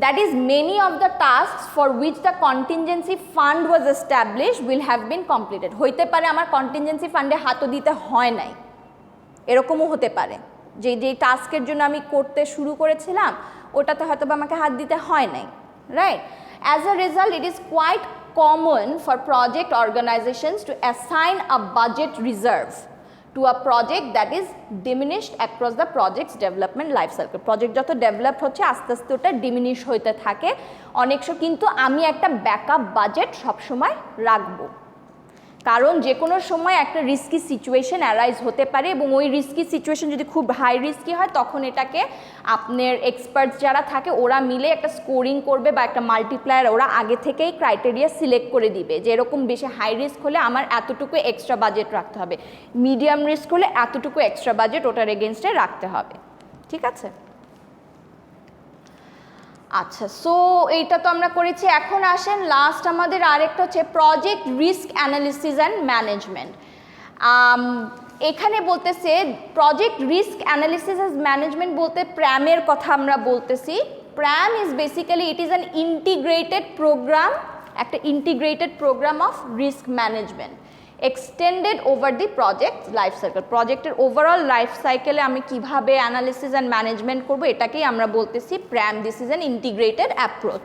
that is many of the tasks for which the contingency fund was establish will have been completed. হইতে পারে আমার কন্টিনজেন্সি ফান্ডে হাতও দিতে হয় নাই, এরকমও হতে পারে যে যেই টাস্কের জন্য আমি করতে শুরু করেছিলাম ওটাতে হয়তো বা আমাকে হাত দিতে হয় নাই, right? As a result it is quite common for project organizations to assign a budget reserve to a project that is diminished across the project's development life cycle. Project যত ডেভেলপ হচ্ছে আস্তে আস্তে ওটা ডিমিনিশ হইতে থাকে অনেকশো, কিন্তু আমি একটা ব্যাকআপ বাজেট সবসময় রাখবো, কারণ যে কোনো সময় একটা রিস্কি সিচুয়েশন অ্যারাইজ হতে পারে এবং ওই রিস্কি সিচুয়েশন যদি খুব হাই রিস্কি হয় তখন এটাকে আপনার এক্সপার্টস যারা থাকে ওরা মিলে একটা স্কোরিং করবে বা একটা মাল্টিপ্লায়ার ওরা আগে থেকেই ক্রাইটেরিয়া সিলেক্ট করে দিবে যে এরকম বেশি হাই রিস্ক হলে আমার এতটুকু এক্সট্রা বাজেট রাখতে হবে, মিডিয়াম রিস্ক হলে এতটুকু এক্সট্রা বাজেট ওটার এগেনস্টে রাখতে হবে। ঠিক আছে, আচ্ছা, সো এইটা তো আমরা করেছি। এখন আসেন লাস্ট আমাদের আরেকটা হচ্ছে project risk analysis and management. এখানে বলতেছে project risk analysis and management বলতে প্র্যামের কথা আমরা বলতেছি। PRAM is basically it is an integrated programme, একটা integrated programme of risk management extended over the project life cycle. প্রজেক্টের ওভারঅল লাইফ সাইকেলে আমি কিভাবে অ্যানালিসিস অ্যান্ড ম্যানেজমেন্ট করবো এটাকেই আমরা বলতেছি PRAM. This is an integrated approach.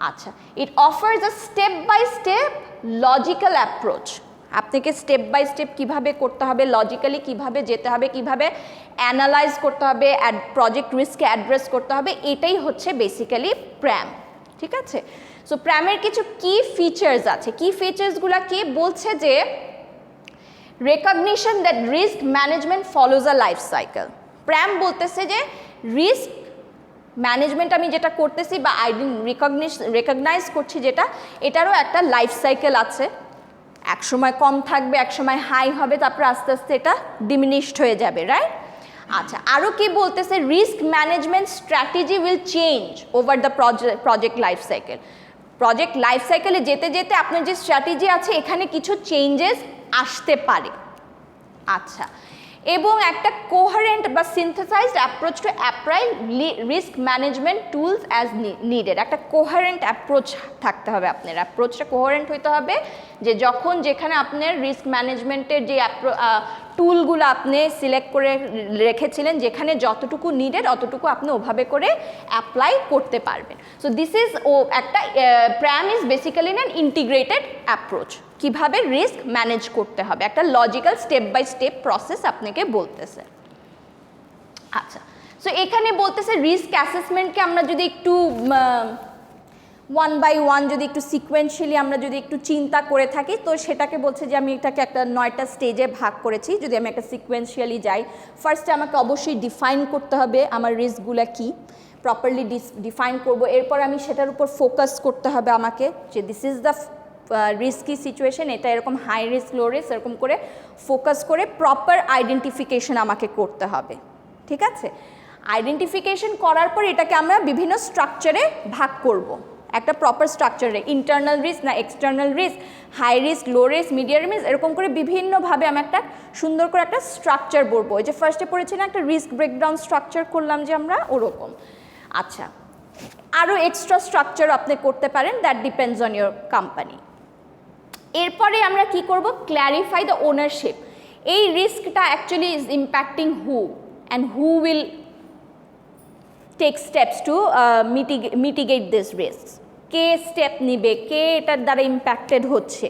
আচ্ছা, it offers a step by step logical approach. আপনাকে স্টেপ বাই স্টেপ কীভাবে করতে হবে, লজিক্যালি কীভাবে যেতে হবে, কীভাবে অ্যানালাইজ করতে হবে, প্রজেক্ট রিস্ককে অ্যাড্রেস করতে হবে, এটাই হচ্ছে বেসিক্যালি প্র্যাম। ঠিক আছে, সো প্র্যামের কিছু কি ফিচার্স আছে। কি ফিচার্সগুলো কি বলছে যে recognition that risk management follows a life cycle. PRAM বলতেছে যে রিস্ক ম্যানেজমেন্ট আমি যেটা করতেছি বা রেকগনাইজ করছি যেটা, এটারও একটা লাইফ সাইকেল আছে। এক সময় কম থাকবে, এক সময় হাই হবে, তারপর আস্তে আস্তে এটা ডিমিনিশড হয়ে যাবে, রাইট? আচ্ছা, আরও কি বলতেছে risk management strategy will change over the project life cycle. Project life সাইকেলে যেতে যেতে আপনার যে স্ট্র্যাটেজি আছে এখানে কিছু চেঞ্জেস আসতে পারে। আচ্ছা, এবং একটা কোহারেন্ট বা synthesised approach to apply risk management tools as needed. একটা কোহারেন্ট অ্যাপ্রোচ থাকতে হবে, আপনার অ্যাপ্রোচটা কোহারেন্ট হইতে হবে যে যখন যেখানে আপনার রিস্ক ম্যানেজমেন্টের যে টুলগুলো আপনি সিলেক্ট করে রেখেছিলেন যেখানে যতটুকু নিডেড অতটুকু আপনি ওভাবে করে অ্যাপ্লাই করতে পারবেন। সো দিস ইজ একটা PRAM is basically an integrated approach, কিভাবে রিস্ক ম্যানেজ করতে হবে, একটা logical step by step process আপনাকে বলতেছে। আচ্ছা, সো এখানে বলতেছে রিস্ক অ্যাসেসমেন্টকে আমরা যদি একটু ওয়ান বাই ওয়ান যদি একটু সিকোয়েন্সিয়ালি আমরা যদি একটু চিন্তা করে থাকি, তো সেটাকে বলছে যে আমি এটাকে একটা 9টা স্টেজে ভাগ করেছি। যদি আমি একটা সিকোয়েন্সিয়ালি যাই, ফার্স্টে আমাকে অবশ্যই ডিফাইন করতে হবে আমার রিস্কগুলো কী, প্রপারলি ডিফাইন করব। এরপর আমি সেটার উপর ফোকাস করতে হবে আমাকে, যে this is the risky situation, এটা এরকম হাই রিস্ক লো রিস্ক, এরকম করে ফোকাস করে প্রপার আইডেন্টিফিকেশন আমাকে করতে হবে। ঠিক আছে, আইডেন্টিফিকেশন করার পর এটাকে আমরা বিভিন্ন স্ট্রাকচারে ভাগ করব, একটা প্রপার স্ট্রাকচারে, ইন্টারনাল রিস্ক না external risk, high risk low risk medium risk, এরকম করে বিভিন্নভাবে আমি একটা সুন্দর করে একটা স্ট্রাকচার বলবো। এই যে ফার্স্টে পড়েছি না একটা রিস্ক ব্রেকডাউন স্ট্রাকচার করলাম যে আমরা, ওরকম। আচ্ছা, আরও এক্সট্রা স্ট্রাকচার আপনি করতে পারেন, that depends on your company. এরপরে আমরা কি করব, ক্ল্যারিফাই দ্য ওনারশিপ। এই রিস্কটা actually is impacting who and who will take steps to mitigate this risk. কে স্টেপ নিবে, কে এটার দ্বারা ইম্প্যাক্টেড হচ্ছে,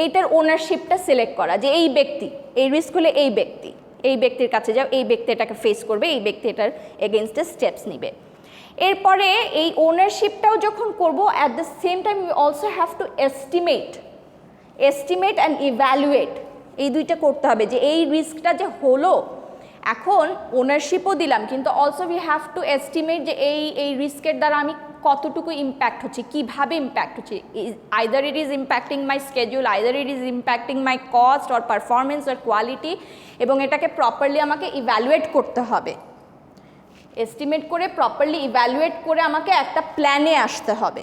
এইটার ওনারশিপটা সিলেক্ট করা, যে এই ব্যক্তি, এই রিস্ক হলে এই ব্যক্তি, এই ব্যক্তির কাছে যাও, এই ব্যক্তি এটাকে ফেস করবে, এই ব্যক্তি এটার এগেনস্টে স্টেপস নিবে। এরপরে এই ওনারশিপটাও যখন করব, at the same time we also have to estimate and evaluate, এই দুইটা করতে হবে, যে এই রিস্কটা যে হলো, এখন ওনারশিপও দিলাম, কিন্তু also we have to estimate যে এই রিস্কের দ্বারা আমি কতটুকু ইম্প্যাক্ট হচ্ছে, কীভাবে ইম্প্যাক্ট হচ্ছে, either it is impacting my schedule, either it is impacting my cost or performance or quality, এবং এটাকে প্রপারলি আমাকে ইভ্যালুয়েট করতে হবে। এস্টিমেট করে প্রপারলি ইভ্যালুয়েট করে আমাকে একটা প্ল্যানে আসতে হবে।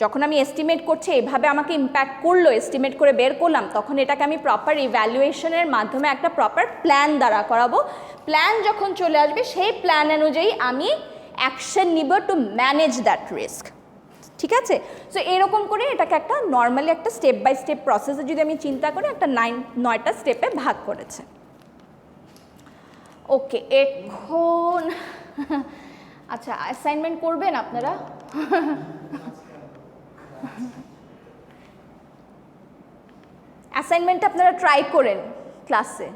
যখন আমি এস্টিমেট করছি এভাবে আমাকে ইম্প্যাক্ট করলো, এস্টিমেট করে বের করলাম, তখন এটাকে আমি প্রপার ইভ্যালুয়েশনের মাধ্যমে একটা প্রপার প্ল্যান দ্বারা করাবো। প্ল্যান যখন চলে আসবে, সেই প্ল্যান অনুযায়ী আমি অ্যাকশন নিব টু ম্যানেজ দ্যাট রিস্ক। ঠিক আছে, সো এরকম করে এটাকে একটা নর্মালি একটা স্টেপ বাই স্টেপ প্রসেসে যদি আমি চিন্তা করি, একটা 9টা স্টেপে ভাগ করেছে। ওকে, এখন আচ্ছা, অ্যাসাইনমেন্ট করবেন আপনারা? অ্যাসাইনমেন্টটা আপনারা ট্রাই করেন ক্লাসে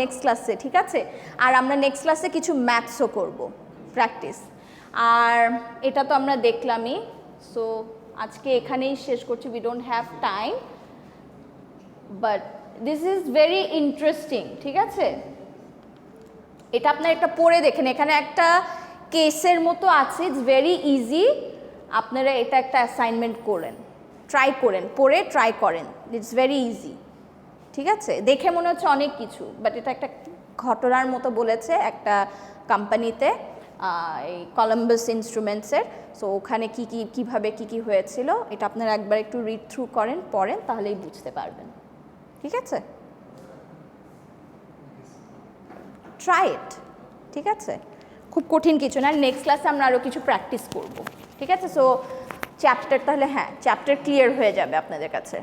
নেক্সট ক্লাসে, ঠিক আছে? আর আমরা নেক্সট ক্লাসে কিছু ম্যাথসও করব, প্র্যাকটিস। আর এটা তো আমরা দেখলামই, সো আজকে এখানেই শেষ করছি, we don't have time, but this is very interesting. ঠিক আছে, এটা আপনার একটা পড়ে দেখেন, এখানে একটা কেসের মতো আছে, ইটস ভেরি ইজি। আপনারা এটা একটা অ্যাসাইনমেন্ট করেন, ট্রাই করেন, পড়ে ট্রাই করেন, ইটস ভেরি ইজি। ঠিক আছে, দেখে মনে হচ্ছে অনেক কিছু, বাট এটা একটা ঘটনার মতো বলেছে একটা কোম্পানিতে, এই কলম্বাস ইনস্ট্রুমেন্টসের। সো ওখানে কীভাবে কী হয়েছিল, এটা আপনারা একবার একটু রিড থ্রু করেন, পড়েন, তাহলেই বুঝতে পারবেন। ঠিক আছে, ট্রাই ইট। ঠিক আছে, খুব কঠিন কিছু না। নেক্সট ক্লাসে আমরা আরও কিছু প্র্যাকটিস করব। ঠিক আছে, সো চ্যাপ্টার, তাহলে হ্যাঁ, চ্যাপ্টার ক্লিয়ার হয়ে যাবে আপনাদের কাছে।